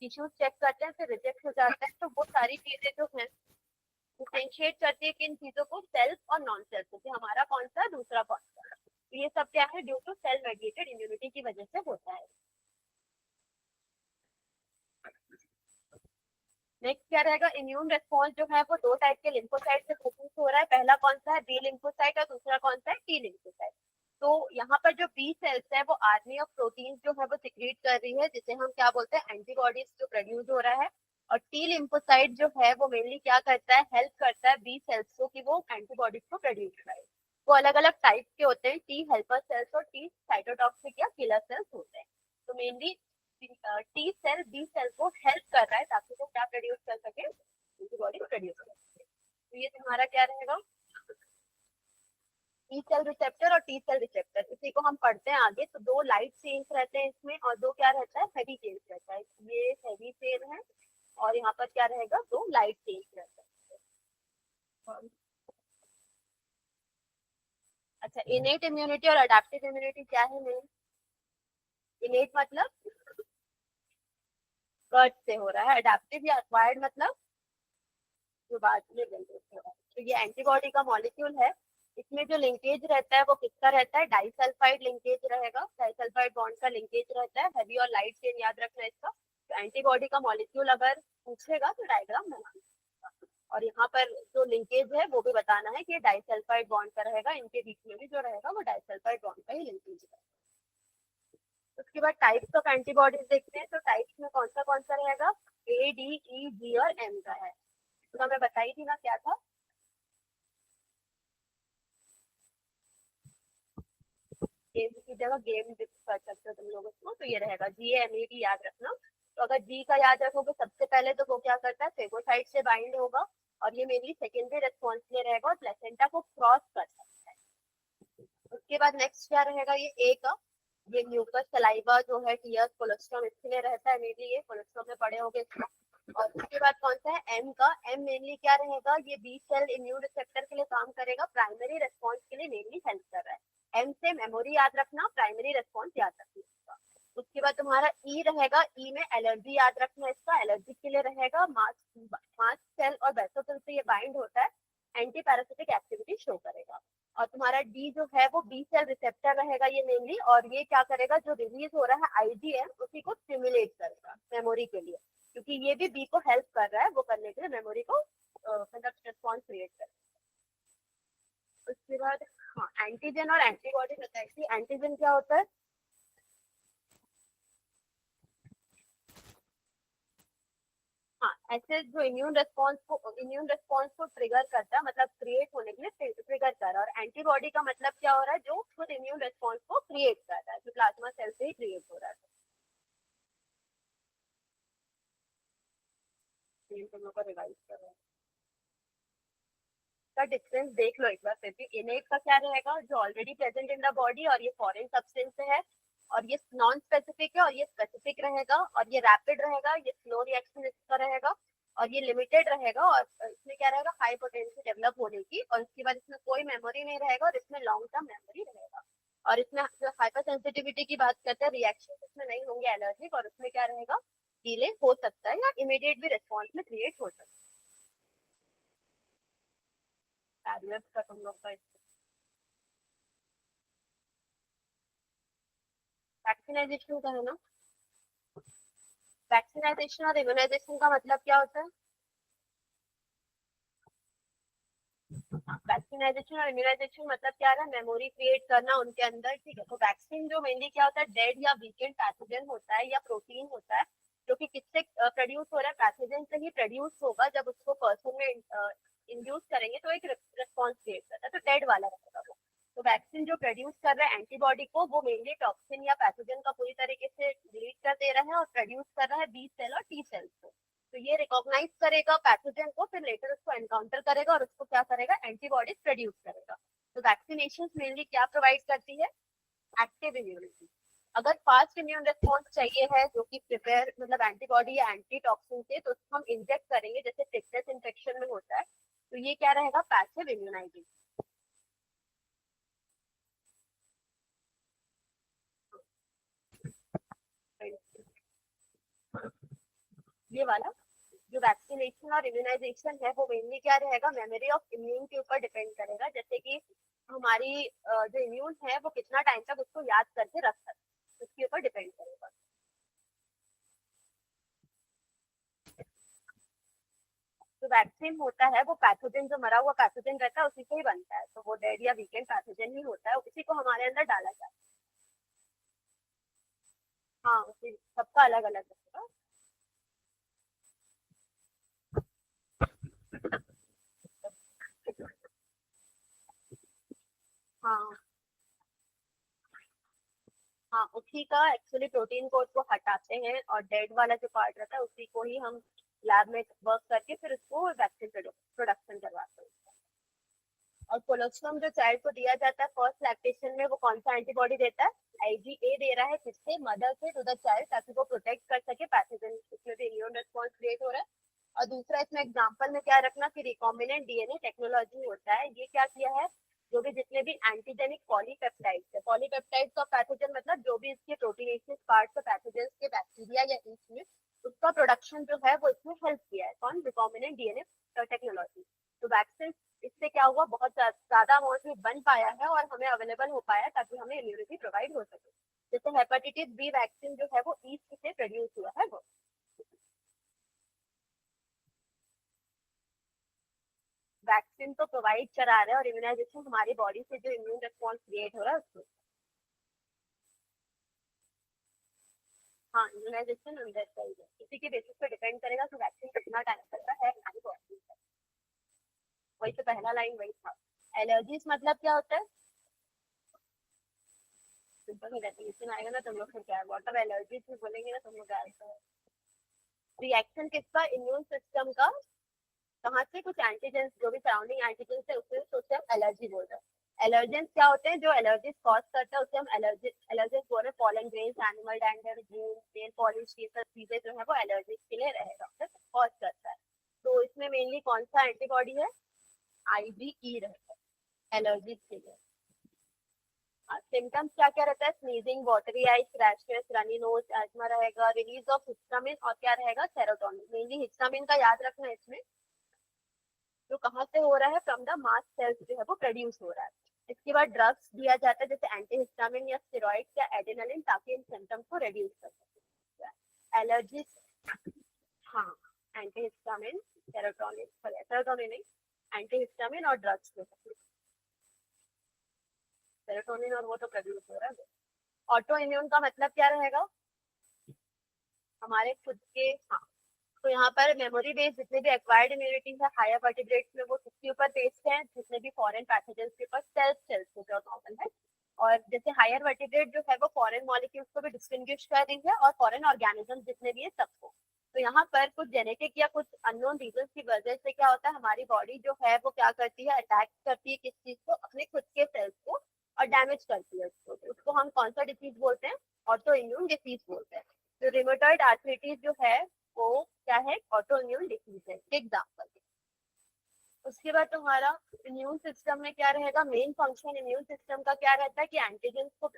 टिश्यूज चेक करते हैं फिर रिजेक्ट हो जाता है, तो वो सारी चीजें जो है डिफरेंशिएट करती है किन चीजों को, सेल्फ और नॉन सेल्फ, जैसे हमारा कौन सा, दूसरा कौन सा। ये सब क्या है, due to cell mediated immunity की वजह से होता है। नेक्स्ट क्या रहेगा, इम्यून रेस्पॉन्स जो है वो 2 टाइप के लिम्फोसाइट से प्रोड्यूस हो रहा है। पहला कौन सा है, बी लिम्फोसाइट, और दूसरा कौन सा है, टी लिम्फोसाइट। तो यहाँ पर जो बी सेल्स है वो आर्मी ऑफ प्रोटीन जो है वो सिक्रीट कर रही है, जिसे हम क्या बोलते हैं, एंटीबॉडीज जो प्रोड्यूस हो रहा है। और टी लिम्फोसाइट जो है वो मेनली क्या करता है, हेल्प करता है बी सेल्स को कि वो एंटीबॉडीज को प्रोड्यूस करे। वो अलग अलग टाइप के होते हैं, टी हेल्पर सेल्स और टी साइटोटॉक्सिक या किलर सेल्स होते हैं। तो mainly T cell B cell को हेल्प कर रहा है ताकि वो क्या प्रोड्यूस कर सके, एंटीबॉडी प्रोड्यूस कर सके। तो ये तुम्हारा क्या रहेगा, टी सेल रिसेप्टर और टी सेल रिसेप्टर, इसी को हम पढ़ते हैं आगे। तो 2 लाइट चेन्स रहते हैं इसमें, और 2 क्या रहता है, हेवी चेन्स रहता है। ये हेवी चेन है, और यहाँ पर क्या रहेगा, 2 लाइट चेन्स रहता है। अच्छा, इनेट इम्यूनिटी और अडेप्टिव इम्यूनिटी क्या है मेन? इनेट मतलब बर्थ से हो रहा है, अडेप्टिव या एक्वायर्ड मतलब जो बाद में जनरेट हो रहा है। तो ये एंटीबॉडी का मॉलिक्यूल है। इसमें जो लिंकेज रहता है वो किसका रहता है? डाइसल्फाइड लिंकेज रहेगा, डाइसल्फाइड बॉन्ड का लिंकेज रहता है, हैवी और लाइट चेन याद रखना इसका। तो एंटीबॉडी का मॉलिक्यूल अगर पूछेगा तो डायग्राम बनाना, और यहाँ पर जो लिंकेज है वो भी बताना है कि डाइसल्फाइड बॉन्ड का रहेगा, इनके बीच में भी जो रहेगा वो डाइसल्फाइड बॉन्ड का ही लिंकेज है। उसके बाद टाइप्स ऑफ एंटीबॉडीज देखते हैं, तो टाइप्स में कौन सा रहेगा? ए, डी, ई, जी और एम का है। तो मैं बताई थी ना क्या था। गेम की जगह गेम कर सकते हो तुम लोग उसको, तो ये रहेगा GAMET, याद रखना। तो अगर जी का याद रखोगे सबसे पहले तो वो क्या करता है? फेगोसाइट से बाइंड होगा, और ये मेनली सेकेंडरी रेस्पॉन्स में रहेगा और प्लेसेंटा को क्रॉस कर सकता है। उसके बाद नेक्स्ट क्या रहेगा? ये ए का, ये म्यूकस सलाइवा जो है, टीयर्स, कोलेस्ट्रॉम, इसके लिए रहता है मेनली, ये कोलेस्ट्रॉम में पड़े होंगे इसको। और उसके बाद कौन सा है? एम का, एम मेनली क्या रहेगा? ये बी सेल इम्यून रिसेप्टर के लिए काम करेगा, प्राइमरी रेस्पॉन्स के लिए मेनली हेल्प कर रहा है। एम से मेमोरी याद रखना, प्राइमरी रेस्पॉन्स याद रखना इसका। उसके बाद तुम्हारा ई रहेगा, ई में एलर्जी याद रखना इसका, एलर्जी के लिए रहेगा, मास्ट सेल और बेसोफिल से ये बाइंड होता है, एंटी पैरासिटिक एक्टिविटी शो करेगा। और तुम्हारा डी जो है वो बी सेल रिसेप्टर रहेगा ये मेनली, और ये क्या करेगा? जो रिलीज हो रहा है IgM उसी को स्टिमुलेट करेगा मेमोरी के लिए, क्योंकि ये भी बी को हेल्प कर रहा है वो करने के लिए, मेमोरी को मतलब रिस्पॉन्स क्रिएट कर। उसके बाद हाँ, एंटीजन और एंटीबॉडी बताइए। एंटीजन क्या होता है? हाँ, ऐसे जो इम्यून रेस्पॉन्स को ट्रिगर करता है, मतलब क्रिएट होने के लिए ट्रिगर कर रहा है। और एंटीबॉडी का मतलब क्या हो रहा है? जो खुद इम्यून रेस्पॉन्स को क्रिएट कर रहा है, जो प्लाज्मा सेल से ही क्रिएट हो रहा है। तो ये तुम लोग को रिवाइज कर रहा है, का डिफरेंस देख लो एक बार फिर भी। इनेट का क्या रहेगा? जो already present in the body, और ये फॉरेन सब्सटेंस है, और ये नॉन स्पेसिफिक है, और ये स्पेसिफिक रहेगा, और ये रैपिड रहेगा, ये स्लो रिएक्शन इसका रहेगा, और ये लिमिटेड रहेगा, और इसमें क्या रहेगा? हाई पोटेंशियल डेवलप होने की, और इसके बाद इसमें कोई मेमोरी नहीं रहेगा, और इसमें लॉन्ग टर्म मेमोरी रहेगा। और इसमें जो हाइपर सेंसिटिविटी की बात करते हैं, रिएक्शन इसमें नहीं होंगे एलर्जिक, और इसमें क्या रहेगा? डिले हो सकता है या इमीडिएट भी रिस्पॉन्स में क्रिएट हो सकता है। बैरियर्स का तुम लोग का वैक्सीनाइजेशन का है ना? वैक्सीनाइजेशन और इम्यूनाइजेशन का मतलब क्या होता है? वैक्सीनाइजेशन और इम्यूनाइजेशन मतलब क्या है? मेमोरी क्रिएट करना उनके अंदर, ठीक है। तो वैक्सीन जो मेनली क्या होता है? डेड या वीकेंड पैथोजन होता है, या प्रोटीन होता है, जो कि किससे प्रोड्यूस हो रहा है? पैथोजन से ही प्रोड्यूस होगा। जब उसको पर्सन में इंड्यूस करेंगे तो एक रिस्पॉन्स क्रिएट करता है, तो डेड वाला रहेगा वो। तो वैक्सीन जो प्रोड्यूस कर रहा है एंटीबॉडी को, वो मेनली टॉक्सिन या पैथोजन का पूरी तरीके से डिलीट कर दे रहा है, और प्रोड्यूस कर रहा है बी सेल और टी सेल्स को। तो ये रिकॉग्नाइज करेगा पैथोजन को, फिर लेटर उसको एनकाउंटर करेगा, और उसको क्या करेगा? एंटीबॉडीज प्रोड्यूस करेगा। तो वैक्सीनेशन मेनली क्या प्रोवाइड करती है? Active immunity. अगर फास्ट इम्यून रिस्पॉन्स चाहिए है, जो कि प्रिपेयर मतलब एंटीबॉडी या एंटी टॉक्सिन से, तो उसको हम इंजेक्ट करेंगे, जैसे टिकनेस इन्फेक्शन में होता है। तो ये क्या रहेगा? Passive immunization. ये वाला जो वैक्सीनेशन और इम्यूनाइजेशन है वो मेनली क्या रहेगा? मेमोरी ऑफ इम्यून के ऊपर डिपेंड करेगा, जैसे कि हमारी जो इम्यून है वो कितना टाइम तक उसको याद करके रख सकते हैं, उसके ऊपर डिपेंड करेगा। जो वैक्सीन होता है वो पैथोजन, जो मरा हुआ पैथोजन रहता है उसी से ही बनता है, तो वो डेड या वीकेंड पैथोजन ही होता है, उसी को हमारे अंदर डाला जाता है। हाँ, उसी सबका अलग अलग रहेगा। हाँ हाँ, उसी का एक्चुअली प्रोटीन कोड को हटाते हैं, और डेड वाला जो पार्ट रहता है उसी को ही हम लैब में वर्क करके फिर उसको वैक्सीन प्रोडक्शन करवाते हैं। और कोलोस्ट्रम जो चाइल्ड को दिया जाता है फर्स्ट लैक्टेशन में, वो कौन सा एंटीबॉडी देता है? IgA दे रहा है, किससे? मदर से टू द चाइल्ड, ताकि वो प्रोटेक्ट कर सके पैथोजन, इसमें भी इम्यून रिस्पॉन्स क्रिएट हो रहा है। और दूसरा इसमें एग्जांपल में क्या रखना कि रिकॉम्बिनेंट DNA टेक्नोलॉजी होता है, ये क्या किया है? जो भी जितने भी एंटीजेनिक पॉलीपेप्टाइड्स है, पॉलीपेप्टाइड्स का पैथोजन मतलब जो भी इसके प्रोटीनेशियस पार्ट्स और पैथोजेंस के बैक्टीरिया या ईस्ट में उसका प्रोडक्शन जो है वो इसमें हेल्प किया है। कौन? Recombinant DNA technology. तो वैक्सीन इससे क्या हुआ, बहुत ज्यादा अमाउंट में बन पाया है और हमें अवेलेबल हो पाया ताकि हमें इम्यूनिटी प्रोवाइड हो सके। जैसे हेपेटाइटिस बी वैक्सीन जो है वो ईस्ट से प्रोड्यूस हुआ है वो। वैक्सीन तो प्रोवाइड करा रहे हैं और इम्यूनाइजेशन हमारी बॉडी से जो इम्यून रिस्पॉन्स क्रिएट हो रहा है उसको। हाँ, इम्यूनाइजेशन अंदर चाहिए, इसी के बेसिस पे डिपेंड करेगा कि वैक्सीन कितना टाइम करता है हमारी बॉडी में। वही तो पहला लाइन वही था। एलर्जीज मतलब क्या होता है? सिंपल ही डेफिनेशन आएगा ना, तुम लोग को क्या है, वाटर एलर्जीज भी बोलेंगे ना तुम लोग क्या। रिएक्शन किसका? इम्यून सिस्टम का। कहाँ से? कुछ एंटीजेंस, जो भी सराउंडिंग एंटीजेंस है उससे हम एलर्जी बोल रहे हैं। एलर्जेंस क्या होते हैं? जो एलर्जीज कॉज करता है उसे हम एलर्जेंस बोल रहे हैं। Pollen grains, animal dander, gene, nail polish, ये सब चीजें जो है वो एलर्जीज के लिए रहेगा, कॉज करता है। तो इसमें मेनली कौन सा एंटीबॉडी है? आईजीई रहता है एलर्जीज के लिए। सिम्टम्स क्या क्या रहता है? Sneezing, watery eyes, rashes, runny nose, ESMA रहेगा, रिलीज ऑफ हिस्टामिन और क्या रहेगा? सेरोटोनिन। मेनली हिस्टामिन का याद रखना है इसमें, जो कहाँ से हो रहा है? फ्रॉम द मास्ट सेल्स जो है वो प्रोड्यूस हो रहा है। इसके बाद ड्रग्स दिया जाता है जैसे एंटीहिस्टामिन या स्टेरॉइड या एड्रेनालिन, ताकि इन सिम्टम्स को रिड्यूस कर सके। एलर्जी, हाँ, एंटीहिस्टामिन, सेरोटोनिन, सेरोटोनिन नहीं, एंटीहिस्टामिन और ड्रग्स जो है, सेरोटोनिन और वो तो प्रोड्यूस हो रहा है। ऑटो इम्यून का मतलब क्या रहेगा? हमारे खुद के, हाँ, तो यहाँ पर मेमोरी बेस्ड जितने भी एक्वायर्ड इम्यूनिटी है हायर वर्टिब्रेट्स में वो किसके ऊपर बेस्ड है? जितने भी फॉरेन पैथोजेंस के ऊपर, सेल्स को जो नॉर्मल है। और जैसे हायर वर्टिब्रेट जो है वो फॉरेन मॉलिक्यूल्स को भी डिस्टिंग्विश कर रही है और फॉरेन ऑर्गेनिज्म जितने भी है सबको। तो यहाँ पर कुछ जेनेटिक या कुछ अननोन रीजन की वजह से क्या होता है, हमारी बॉडी जो है वो क्या करती है? अटैक करती है किस चीज को? अपने खुद के सेल्स को, और डैमेज करती है उसको। तो उसको हम कौन सा डिसीज बोलते हैं? ऑटो इम्यून डिसीज बोलते हैं। तो रिमोटॉइड आर्थराइटिस जो है वो क्या है? ऑटो इम्यून डिसीज है, एग्जाम्पल। उसके बाद तुम्हारा इम्यून सिस्टम में क्या रहेगा? मेन फंक्शन इम्यून सिस्टम का क्या रहता है कि एंटीजन को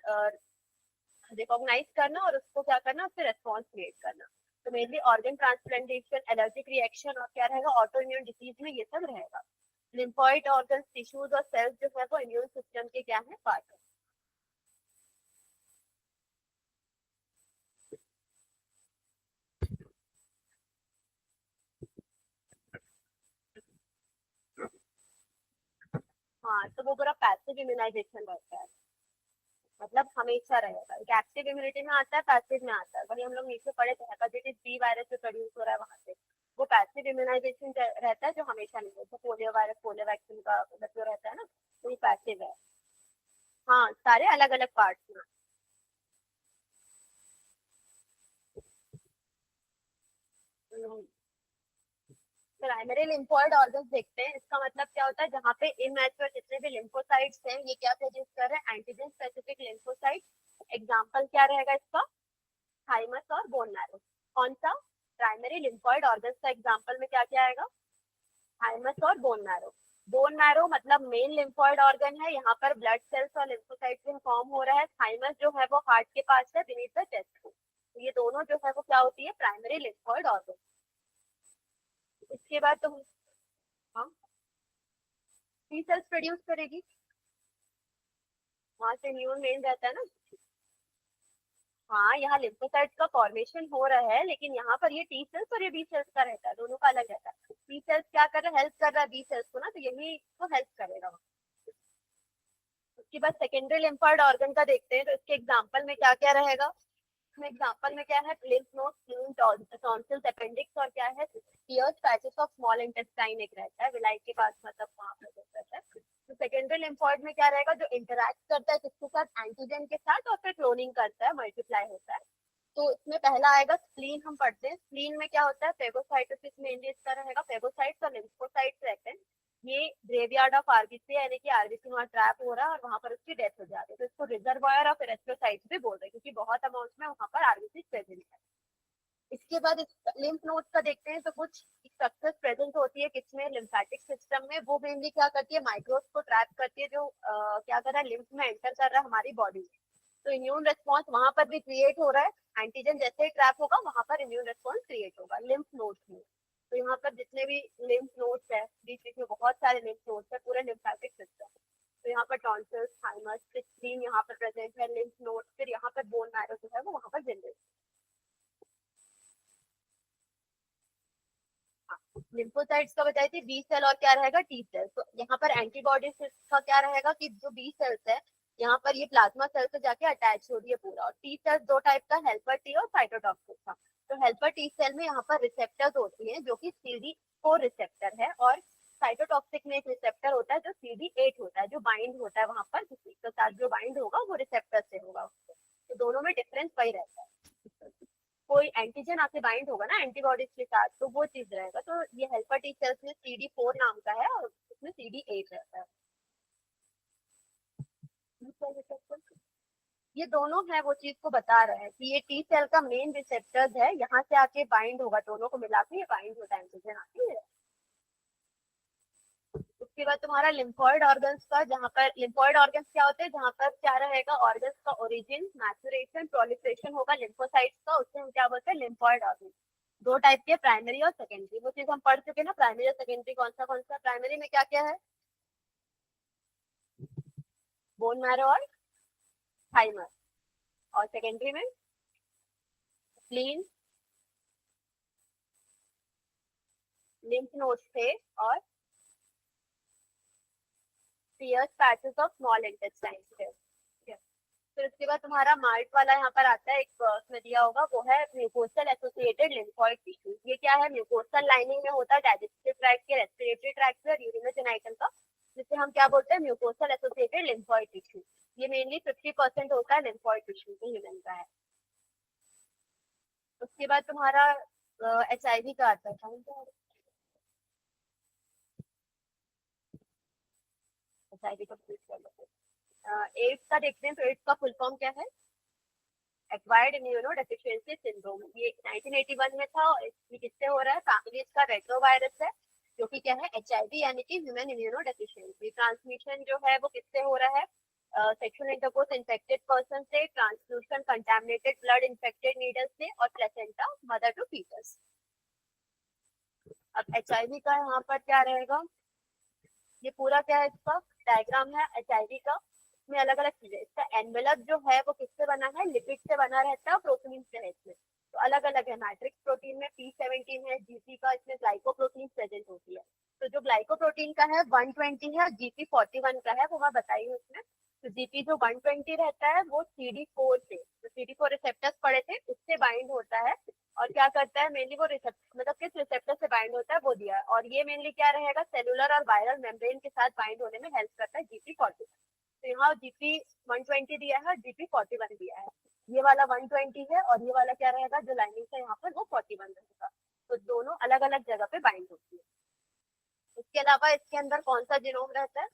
रिकॉग्नाइज करना और उसको क्या करना? उससे रेस्पॉन्स क्रिएट करना। तो mainly organ transplantation, allergic reaction और क्या रहेगा? ऑटो इम्यून डिसीज में ये सब रहेगा। लिम्फॉइड ऑर्गन, टिश्यूज और सेल्स जो है वो इम्यून सिस्टम के क्या है? पार्ट है। हाँ, तो वो पूरा पैसिव इम्यूनाइजेशन रहता है, मतलब हमेशा रहेगा। एक एक्टिव इम्यूनिटी में आता है, पैसिव में आता है। वही हम लोग नीचे पढ़े थे, हेपेटाइटिस बी वायरस से प्रोड्यूस हो रहा है वहां से, वो पैसिव इम्यूनाइजेशन रहता है जो हमेशा नहीं होता। पोलियो वायरस, पोलियो वैक्सीन का जो रहता है ना, तो ये पैसिव है। हाँ, सारे अलग अलग पार्ट्स में। प्राइमरी लिम्फोइड ऑर्गन देखते हैं, इसका मतलब क्या होता है? जहाँ पे इमैच्योर जितने भी लिम्फोसाइट्स हैं ये क्या प्रोड्यूस कर रहे हैं? Antigen specific lymphocyte. एग्जाम्पल क्या रहेगा इसका? थाइमस और बोन मैरो। कौन सा? प्राइमरी लिम्फोइड ऑर्गन का एग्जाम्पल में क्या क्या आएगा? थाइमस और बोन मैरो। बोन मैरो मतलब मेन लिम्फोइड ऑर्गन है, यहाँ पर ब्लड सेल्स और लिम्फोसाइट्स में फॉर्म हो रहा है। थाइमस जो है वो हार्ट के पास है, बीनीथ द चेस्ट। तो ये दोनों जो है वो क्या होती है? Primary lymphoid organ. इसके बाद तो हाँ, टी सेल्स प्रोड्यूस करेगी, वहां से इम्यून मेन रहता है ना। हाँ, यहाँ लिम्फोसाइट्स का फॉर्मेशन हो रहा है, लेकिन यहाँ पर ये टी सेल्स और ये बी सेल्स का रहता है, दोनों का अलग रहता है। टी सेल्स क्या कर रहा है? हेल्प कर रहा है बी सेल्स को ना, तो यही तो हेल्प करेगा। उसके बाद सेकेंडरी लिम्फोइड ऑर्गन का देखते हैं, तो इसके एग्जांपल में क्या क्या रहेगा? इसमें एग्जांपल में क्या है? Lymph nodes, spleen, tonsils, appendix और क्या है? Tears, patches of small intestine एक रहता है विलाई के पास, मतलब वहां पर रहता है। तो सेकेंडरी लिम्फोइड में क्या रहेगा? जो इंटरैक्ट करता है किसके साथ? एंटीजन के साथ, और फिर क्लोनिंग करता है, मल्टीप्लाई होता है। तो इसमें पहला आएगा स्प्लीन। हम पढ़ते हैं स्प्लीन में क्या होता है? फेगोसाइटोसिस मेनली इसका रहेगा। फेगोसाइट्स और लिम्फोसाइट्स रहते हैं, ये ग्रेवयार्ड ऑफ आरबीसी, यानी कि आरबीसी वहाँ ट्रैप हो रहा है और वहां पर उसकी डेथ हो जाती है, तो इसको रिजर्वायर ऑफ एरिथ्रोसाइट्स भी बोल रहे हैं, क्योंकि बहुत अमाउंट में वहां पर आरबीसी प्रेजेंट है। इसके बाद लिम्फ नोड्स का देखते हैं, तो कुछ स्ट्रक्चर्स प्रेजेंट होती है किसमें, लिम्फेटिक सिस्टम में। वो मेनली क्या करती है, माइक्रोब्स को ट्रैप करती है जो क्या कर रहा है, लिम्फ में एंटर कर रहा है हमारी बॉडी में। तो इम्यून रिस्पॉन्स वहां पर भी क्रिएट हो रहा है। एंटीजन जैसे ही ट्रैप होगा वहां पर इम्यून रिस्पॉन्स क्रिएट होगा लिम्फ नोड्स में। तो यहाँ पर जितने भी लिम्फ नोड्स है, बीच बीच में बहुत सारे लिम्फ नोड्स है, पूरे लिम्फेटिक सिस्टम। तो यहाँ पर टॉन्सिल्स, थाइमस, स्प्लीन यहाँ पर प्रेजेंट है, लिम्फ नोड्स, फिर यहाँ पर बोन मैरो जो है वो वहां पर जनरेट। लिम्फोसाइट्स का बताई थी, बी सेल और क्या रहेगा, टी सेल। तो यहाँ पर एंटीबॉडीज का क्या रहेगा कि जो बी सेल्स है यहाँ पर ये प्लाज्मा सेल से जाके अटैच हो रही है पूरा। और टी सेल दो टाइप का, हेल्पर टी और साइटोटॉक्सिक का। तो हेल्पर टी सेल में यहाँ पर रिसेप्टर्स होती हैं जो कि CD4 रिसेप्टर है, और साइटोटॉक्सिक में एक रिसेप्टर होता है जो CD8 होता है, जो बाइंड होता है वहां पर किसी के साथ, जो बाइंड होगा वो रिसेप्टर से होगा उससे। तो दोनों में डिफरेंस वही रहता है। कोई एंटीजन आके बाइंड होगा ना एंटीबॉडीज के साथ, तो वो चीज रहेगा। तो ये हेल्पर टी सेल्स में CD4 नाम का है और उसमें CD8 रहता है। ये दोनों है वो चीज को बता रहे हैं कि ये टी सेल का मेन रिसेप्टर्स है, यहाँ से आके बाइंड होगा, दोनों को मिला के ये बाइंड होता है एंटीजन आके। उसके बाद तुम्हारा लिम्फॉइड ऑर्गन्स का, जहाँ पर लिम्फॉइड ऑर्गन्स क्या होते हैं, जहाँ पर क्या रहेगा, ऑर्गन्स का ओरिजिन, मैचुरेशन, प्रोलिफरेशन होगा लिम्फोसाइट्स का, उससे हम क्या बोलते हैं, लिम्फॉइड ऑर्गन। दो टाइप के, प्राइमरी और सेकेंडरी। वो चीज हम पढ़ चुके ना, प्राइमरी और सेकेंडरी कौन सा। प्राइमरी में क्या क्या है, बोन मैरो और थाइमस। और सेकेंडरी में स्प्लीन, लिम्फ नोड्स थे, और Peyer's patches of small intestine थे। फिर उसके बाद तुम्हारा मार्ट वाला यहाँ पर आता है, एक उसमें दिया होगा, वो है म्यूकोसल एसोसिएटेड लिम्फॉइड टिश्यू। ये क्या है, म्यूकोसल लाइनिंग में होता है डाइजेस्टिव ट्रैक्ट के, रेस्पिरेटरी ट्रैक्ट और यूरिनोजेनाइटल का, जिसे हम क्या बोलते हैं, म्यूकोसल एसोसिएटेड लिम्फॉइड टिश्यू। ये मेनली 50% होता है लिम्फॉइड टिश्यू के ह्यूमन का है। उसके बाद तुम्हारा HIV का आता है। HIV का पूछ कर लो। एड्स का देखते हैं, तो एड्स का फुल फॉर्म क्या है, एक्वायर्ड इम्यूनो डेफिशिएंसी सिंड्रोम। ये 1981 में था। इसमें किससे हो रहा है, फैमिली इसका रेट्रोवायरस है, जो कि क्या है, HIV यानी कि ह्यूमन इम्यूनो डेफिशिएंसी। ट्रांसमिशन जो है वो किससे हो रहा है, सेक्सुअल इंटरकोर्स इन्फेक्टेड पर्सन से, transfusion contaminated blood infected needle से, और प्लेसेंटा मदर टू फीटस। अब HIV का यहाँ पर क्या रहेगा, ये पूरा क्या है, इसका डायग्राम है HIV का। इसमें अलग अलग चीजें, इसका एनवेलप जो है वो किससे बना है, लिपिड से बना रहता है, प्रोटीन से है इसमें। तो अलग अलग है, मैट्रिक्स प्रोटीन में P17 है, GP का इसमें ग्लाइकोप्रोटीन प्रेजेंट होती है। तो जो ग्लाइकोप्रोटीन का है 120 है, और GP41 का है वो मैं बताई हूँ इसमें। तो GP जो 120 रहता है वो CD4 से, जो CD4 रिसेप्टर्स पड़े थे उससे बाइंड होता है, और क्या करता है मेनली, वो रिसेप्टर मतलब किस रिसेप्टर से बाइंड होता है वो दिया है। और ये मेनली क्या रहेगा, सेलुलर और वायरल मेम्ब्रेन के साथ बाइंड होने में हेल्प करता है GP41। तो यहाँ GP120 दिया है, GP41 दिया है। ये वाला 120 है, और ये वाला क्या रहेगा, जो लाइनिंग है यहाँ पर वो 41 रहेगा। तो दोनों अलग अलग जगह पे बाइंड होती है। इसके अलावा इसके अंदर कौन सा जीनोम रहता है,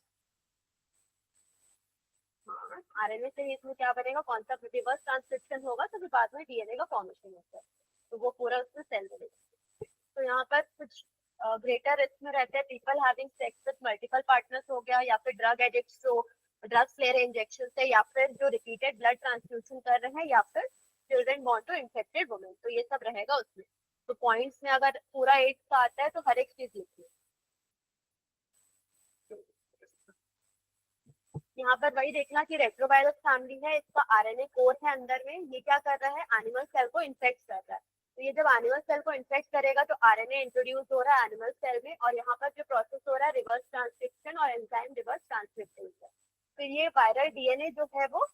हाँ, RNA से ही इसमें क्या बनेगा, कौन सा रिवर्स ट्रांसक्रिप्शन होगा, तो फिर बाद में DNA का फॉर्मेशन होता है। तो वो पूरा उसमें सेल मिलेगा। तो यहाँ पर कुछ ग्रेटर रिस्क में रहते हैं, people having sex with multiple partners हो गया, या फिर ड्रग एडिक्ट्स जो ड्रग्स ले रहे इंजेक्शन से, या फिर जो रिपीटेड ब्लड ट्रांसफ्यूजन कर रहे हैं, या फिर children born to infected women. तो ये सब रहेगा उसमें। तो पॉइंट्स में अगर पूरा एड्स का आता है तो हर एक चीज लिखिए। यहाँ पर वही देखना कि रेट्रोवायरस फैमिली है, इसका RNA कोर है अंदर में। ये क्या कर रहा है, एनिमल सेल को इन्फेक्ट कर रहा है। तो ये जब एनिमल सेल को इन्फेक्ट करेगा तो RNA इंट्रोड्यूस हो रहा है एनिमल सेल में, और यहाँ पर जो प्रोसेस हो रहा है रिवर्स ट्रांसक्रिप्शन और एंजाइम रिवर्स ट्रांसक्रिप्शन है। तो ये वायरल DNA जो है वो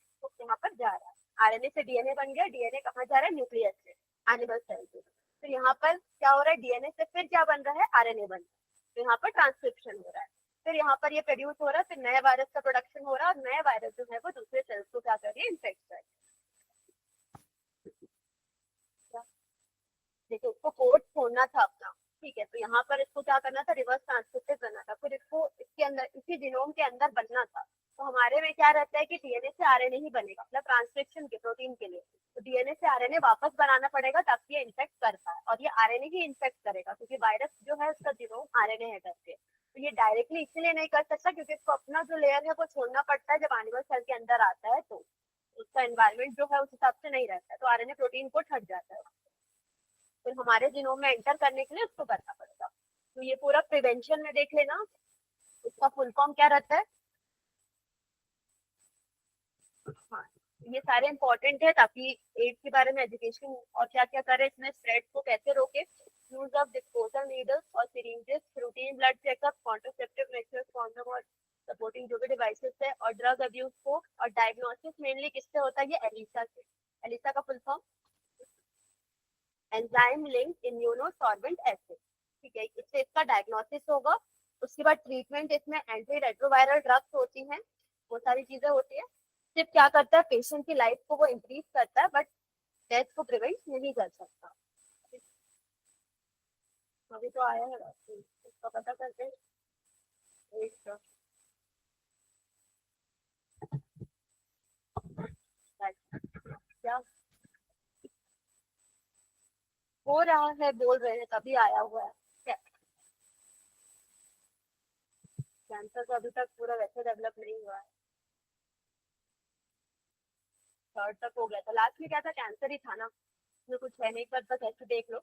यहाँ पर जा रहा है, RNA से DNA बन गया, DNA कहाँ जा रहा है, न्यूक्लियस से एनिमल सेल से। तो यहाँ पर क्या हो रहा है, DNA से फिर क्या बन रहा है, RNA बन रहा है। तो यहाँ पर ट्रांसक्रिप्शन हो रहा है, फिर यहाँ पर ये प्रोड्यूस हो रहा है, फिर नए वायरस का प्रोडक्शन हो रहा है, और नए वायरस जो है वो दूसरे सेल्स को क्या कर रही है, इन्फेक्ट कर रही है। देखिए इसको कोड छोड़ना था अपना, ठीक है, तो यहाँ पर इसको क्या करना था, रिवर्स ट्रांसक्रिप्टेड करना था, फिर इसको इसके अंदर इसी जीनोम के अंदर बनना था। तो हमारे में क्या रहता है कि डीएनए से आरएनए ही बनेगा, मतलब ट्रांसक्रिप्शन के प्रोटीन के लिए। तो डीएनए से आरएनए वापस बनाना पड़ेगा ताकि ये इन्फेक्ट कर पाए, और ये आरएनए ही इन्फेक्ट करेगा क्योंकि वायरस जो है उसका जीनोम आरएनए है करके। तो ये डायरेक्टली इसलिए नहीं कर सकता क्योंकि इसको अपना जो लेयर है वो छोड़ना पड़ता है जब एनिमल सेल के अंदर आता है, तो उसका एनवायरमेंट जो है उस हिसाब से नहीं रहता है, तो आरएनए प्रोटीन को हट जाता है, फिर हमारे जीनोम में एंटर करने के लिए उसको करना पड़ेगा। तो ये पूरा प्रिवेंशन में देख लेना, इसका फुल फॉर्म क्या रहता है। हाँ, ये सारे इंपॉर्टेंट है ताकि एड्स के बारे में एजुकेशन और क्या क्या करें, इसमें स्प्रेड को कैसे रोके, यूज ऑफ डिस्पोजल नीडल्स और syringes, routine blood checkup, contraceptive measures, condom और सपोर्टिंग जो भी डिवाइसेस है, और ड्रग अब्यूज को, और डायग्नोसिस मेनली किससे होता है, ये एलिसा से। एलिसा का full form enzyme link immunosorbent acid, ठीक है, इससे इसका डायग्नोसिस होगा। उसके बाद ट्रीटमेंट, इसमें एंटी रेट्रोवायरल ड्रग्स होती हैं, वो सारी चीजें होती है। सिर्फ क्या करता है, पेशेंट की लाइफ को वो इंक्रीज करता है बट डेथ को प्रिवेंट नहीं कर सकता। अभी तो आया है इसका पता करते हैं। क्या हो रहा है, बोल रहे हैं तभी आया हुआ है। कैंसर तो अभी तक पूरा वैसे डेवलप नहीं हुआ है, थर्ड तक हो गया था, लास्ट में क्या था, कैंसर ही था ना, उसमें कुछ है नहीं, पर बस ऐसे देख लो,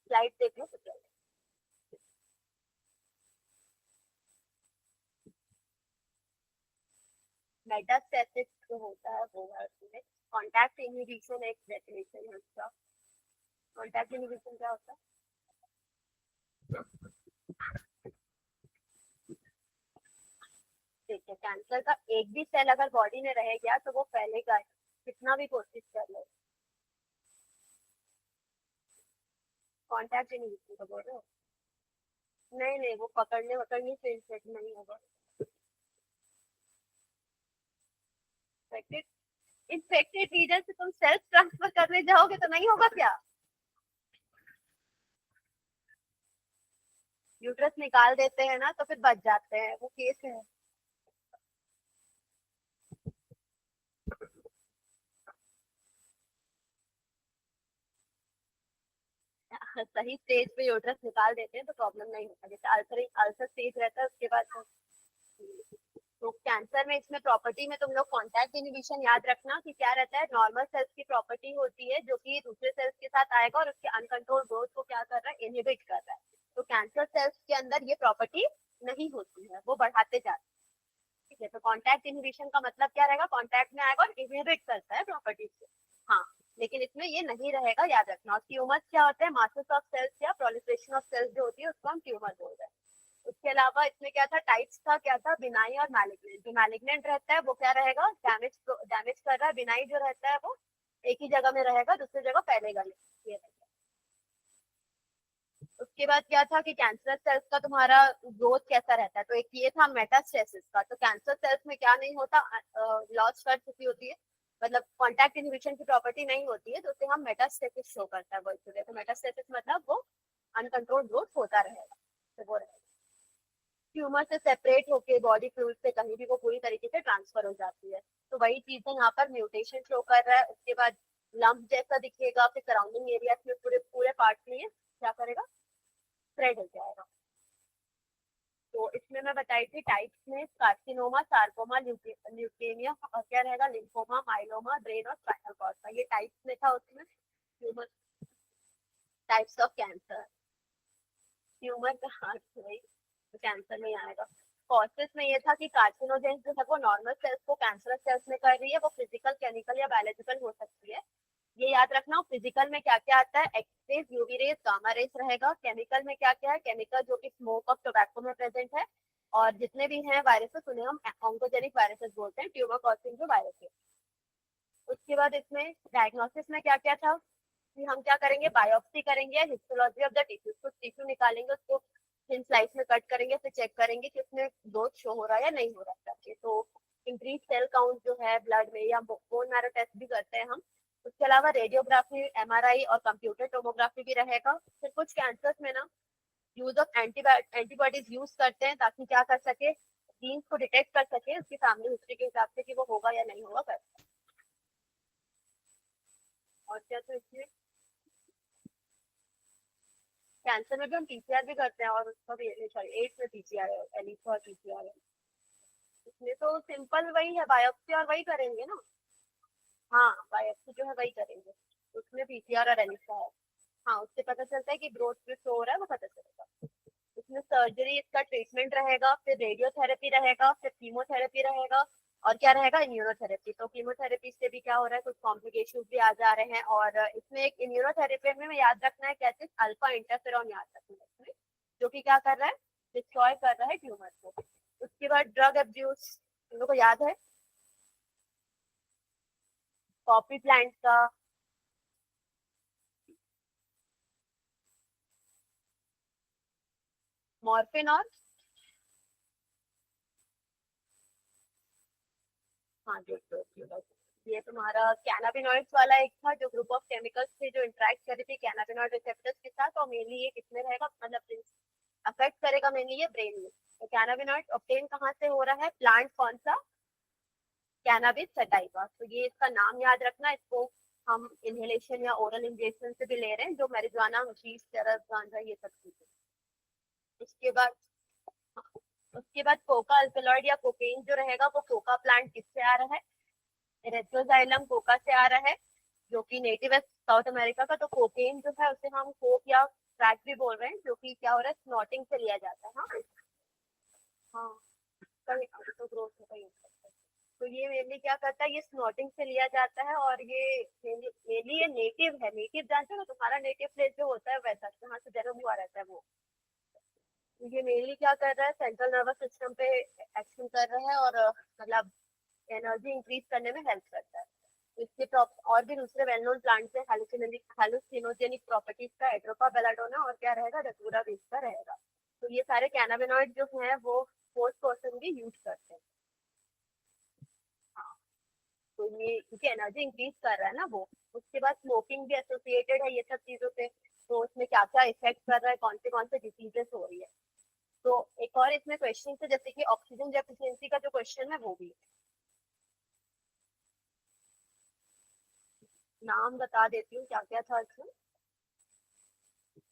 स्लाइड देख लो कुछ। मेटास्टेसिस जो होता है वो है उसमें कॉन्टैक्ट इनहिबिशन, एक डेफिनेशन है उसका। कॉन्टैक्ट इनहिबिशन क्या होता है, देखिए कैंसर का एक भी सेल अगर बॉडी में रह गया तो वो फैलेगा, कितना भी कोशिश कर लो। कॉन्टैक्ट इनहिबिशन तो बोल रहे हो, नहीं नहीं, वो पकड़ने वकड़ने से इन्फेक्ट नहीं होगा। इन्फेक्टेड रीजन से तुम सेल्फ ट्रांसफर करने जाओगे तो नहीं होगा क्या, यूट्रस निकाल देते हैं ना तो फिर बच जाते हैं, वो केस है। सही स्टेज पे यूट्रस निकाल देते हैं तो प्रॉब्लम नहीं होता, जैसे अल्सर अल्सर स्टेज रहता है उसके बाद तो कैंसर में इसमें प्रॉपर्टी में तुम लोग कॉन्टैक्ट इनहिबिशन याद रखना कि क्या रहता है, नॉर्मल सेल्स की प्रॉपर्टी होती है जो कि दूसरे सेल्स के साथ आएगा और उसके अनकंट्रोल ग्रोथ को क्या कर रहा है, इनहिबिट कर रहा है। तो कैंसर सेल्स के अंदर ये प्रॉपर्टी नहीं होती है, वो बढ़ाते जाते हैं, ठीक है। तो कॉन्टैक्ट इनहिबिशन का मतलब क्या रहेगा, कॉन्टैक्ट में आएगा और इनहिबिट करता है प्रॉपर्टीज को। हाँ, लेकिन इसमें ये नहीं रहेगा, याद रखना। और ट्यूमर्स क्या होते हैं, मासेस ऑफ सेल्स या प्रोलिफरेशन ऑफ सेल्स जो होती है उसको हम ट्यूमर बोल रहे हैं। उसके अलावा इसमें क्या था, टाइप्स था, क्या था, बिनाई और मैलिग्नेंट। जो मैलिग्नेंट रहता है वो क्या रहेगा, डैमेज डैमेज कर रहा है, बिनाई जो रहता है वो एक ही जगह में रहेगा, दूसरी जगह फैलेगा नहीं, ये रहेगा। उसके बाद क्या था कि कैंसर सेल्स का तुम्हारा ग्रोथ कैसा रहता है, तो एक ये था मेटास्टेसिस का। तो कैंसर सेल्स में क्या नहीं होता, लॉस कर चुकी होती है, मतलब कॉन्टैक्ट इनहिबिशन की प्रॉपर्टी नहीं होती है, तो उसे हम मेटास्टेसिस शो करता है वर्चुअली। तो मेटास्टेसिस मतलब वो अनकंट्रोल ग्रोथ होता रहेगा, तो वो रहेगा। ट्यूमर से सेपरेट होके बॉडी फ्लूइड से कहीं भी वो पूरी तरीके से ट्रांसफर हो जाती है, तो वही चीजें यहाँ पर म्यूटेशन शो कर रहा है। उसके बाद लंप जैसा दिखेगा, फिर सराउंडिंग एरिया में पूरे पूरे पार्ट में क्या करेगा, स्प्रेड हो जाएगा। तो इसमें मैं बताई थी टाइप्स में, कार्सिनोमा, सार्कोमा, ल्यूकेमिया, और क्या रहेगा, लिम्फोमा, माइलोमा, ब्रेन और स्पाइनल कॉर्ड का, ये टाइप्स में था उसमें। Tumour types of cancer, tumour का हाथ वही तो कैंसर में आएगा। कॉसेस में ये था कि कार्सिनोजेंस जो है वो नॉर्मल सेल्स को कैंसरस सेल्स में कर रही है, वो फिजिकल, केमिकल या बायोलॉजिकल हो सकती है, ये याद रखना। फिजिकल में क्या क्या आता है, X rays, UV rays, gamma rays रहेगा। केमिकल में क्या क्या है, केमिकल जो कि स्मोक ऑफ टोबैको में प्रेजेंट है, और जितने भी हैं वायरसेस उन्हें हम ऑन्कोजेनिक वायरसेस बोलते हैं, ट्यूबर कॉसिंग जो वायरस है। उसके बाद इसमें डायग्नोसिस में क्या क्या था कि हम क्या करेंगे, बायोप्सी करेंगे, हिस्टोलॉजी ऑफ द टिश्यू, कुछ टिश्यू निकालेंगे, उसको थिन स्लाइस में कट करेंगे, फिर चेक करेंगे कि उसमें ग्रोथ शो हो रहा है या नहीं हो रहा है करके। तो इंक्रीज सेल काउंट जो है ब्लड में, या बोन मैरो टेस्ट भी करते हैं हम। उसके अलावा रेडियोग्राफी, एमआरआई और कंप्यूटर टोमोग्राफी भी रहेगा। फिर कुछ कैंसर्स में ना यूज ऑफ एंटीबॉडीज यूज करते हैं ताकि क्या कर सके, जीन्स को डिटेक्ट कर सके उसकी फैमिली हिस्ट्री के हिसाब से कि वो होगा या नहीं होगा कर। और क्या तो इसमें कैंसर में भी हम पीसीआर भी करते हैं और उसका भी सॉरी एड्स में पीसीआर है, एलिसा और पीसीआर है। इसमें तो सिंपल वही है, बायोप्सी और वही करेंगे ना। हाँ बायोप्सी जो है वही करेंगे, उसमें पीसीआर और एलिसा है। हाँ उससे पता चलता है कि ग्रोथ किस हो रहा है वो पता चलेगा। इसमें सर्जरी इसका ट्रीटमेंट रहेगा, फिर रेडियोथेरेपी रहेगा, फिर कीमोथेरेपी रहेगा, और क्या रहेगा इम्यूनोथेरेपी। तो कीमोथेरेपी से भी क्या हो रहा है, कुछ कॉम्प्लिकेशन भी आ जा रहे हैं। और इसमें एक इम्यूनोथेरेपी में याद रखना है कैसे अल्फा इंटरफेरॉन याद रखना है इसमें, जो कि क्या कर रहा है, डिस्ट्रॉय कर रहा है ट्यूमर को। उसके बाद ड्रग एब्यूज हम लोग को याद है, कॉफी प्लांट का। मॉर्फिन और हाँ जो ये तुम्हारा कैनाबिनॉइड्स वाला एक था, जो ग्रुप ऑफ केमिकल्स थे जो इंटरेक्ट कर रही थी कैनाबिनॉइड रिसेप्टर्स के साथ, और मेनली ये किसमें रहेगा, मतलब अफेक्ट करेगा मेनली ये ब्रेन में। तो कैनाबिनॉइड ऑब्टेन कहाँ से हो रहा है, प्लांट कौन सा, कैनाबिस सटाइवा। तो ये इसका नाम याद रखना, इसको हम इनहेलेशन या ओरल इंजेक्शन से भी ले रहे हैं, जो मैरिजुआना हशीश चरस गांजा ये सब चीजें। उसके बाद उसके बाद कोका अल्कलॉइड या कोकेन जो रहेगा वो कोका प्लांट किससे आ रहा है, रेट्रोजाइलम कोका से आ रहा है, जो कि नेटिव है साउथ अमेरिका का। तो कोकेन जो है उसे हम कोक या क्रैक भी बोल रहे हैं, जो कि क्या हो रहा है स्नॉटिंग से लिया जाता है। हाँ हाँ कहीं तो ग्रोथ होता ही है। तो ये मेनली क्या करता है, ये स्नॉटिंग से लिया जाता है, और ये मेनली ये नेटिव है। नेटिव जानते हो ना, तुम्हारा नेटिव प्लेस जो होता है वैसा जहाँ से जन्म हुआ रहता है वो। तो ये मेनली क्या कर रहा है, सेंट्रल नर्वस सिस्टम पे एक्शन कर रहा है, और मतलब एनर्जी इंक्रीज करने में हेल्प करता है। तो इसके और भी दूसरे वेल नोन प्लांट्स है, हेलुसिनोजेनिक प्रॉपर्टीज का एट्रोपा बेलाडोना, और क्या रहेगा डटूरा बेस का रहेगा। तो ये सारे कैनाबिनॉइड जो हैं वो फोर्थ पर्सन भी यूज करते हैं। हाँ तो ये क्योंकि एनर्जी इंक्रीज कर रहा है ना वो। उसके बाद स्मोकिंग भी एसोसिएटेड है ये सब चीजों से। तो उसमें क्या क्या इफेक्ट कर रहा है, कौन से डिसीजेस हो रही है। तो एक और इसमें क्वेश्चन है, जैसे कि ऑक्सीजन डेफिशिएंसी का जो क्वेश्चन है वो भी नाम बता देती हूँ क्या क्या था इसमें।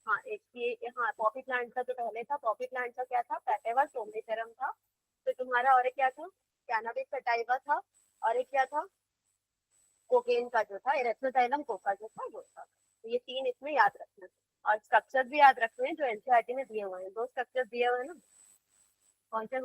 हाँ एक ये हाँ पॉपी प्लांट का जो पहले था, पॉपी प्लांट का क्या था, पैटेवा सोमनिफेरम था। तो तुम्हारा और एक क्या था, कैनाबिस सटाइवा था। और एक क्या था, कोकेन का जो था एरेथ्रोजाइलम कोका जो था वो था। तो ये तीन इसमें याद रखना। और स्ट्रक्चर भी याद रखने हैं जो एनसीईआरटी में दिए हुए हैं, दो स्ट्रक्चर दिए हुए हैं ना। कौन से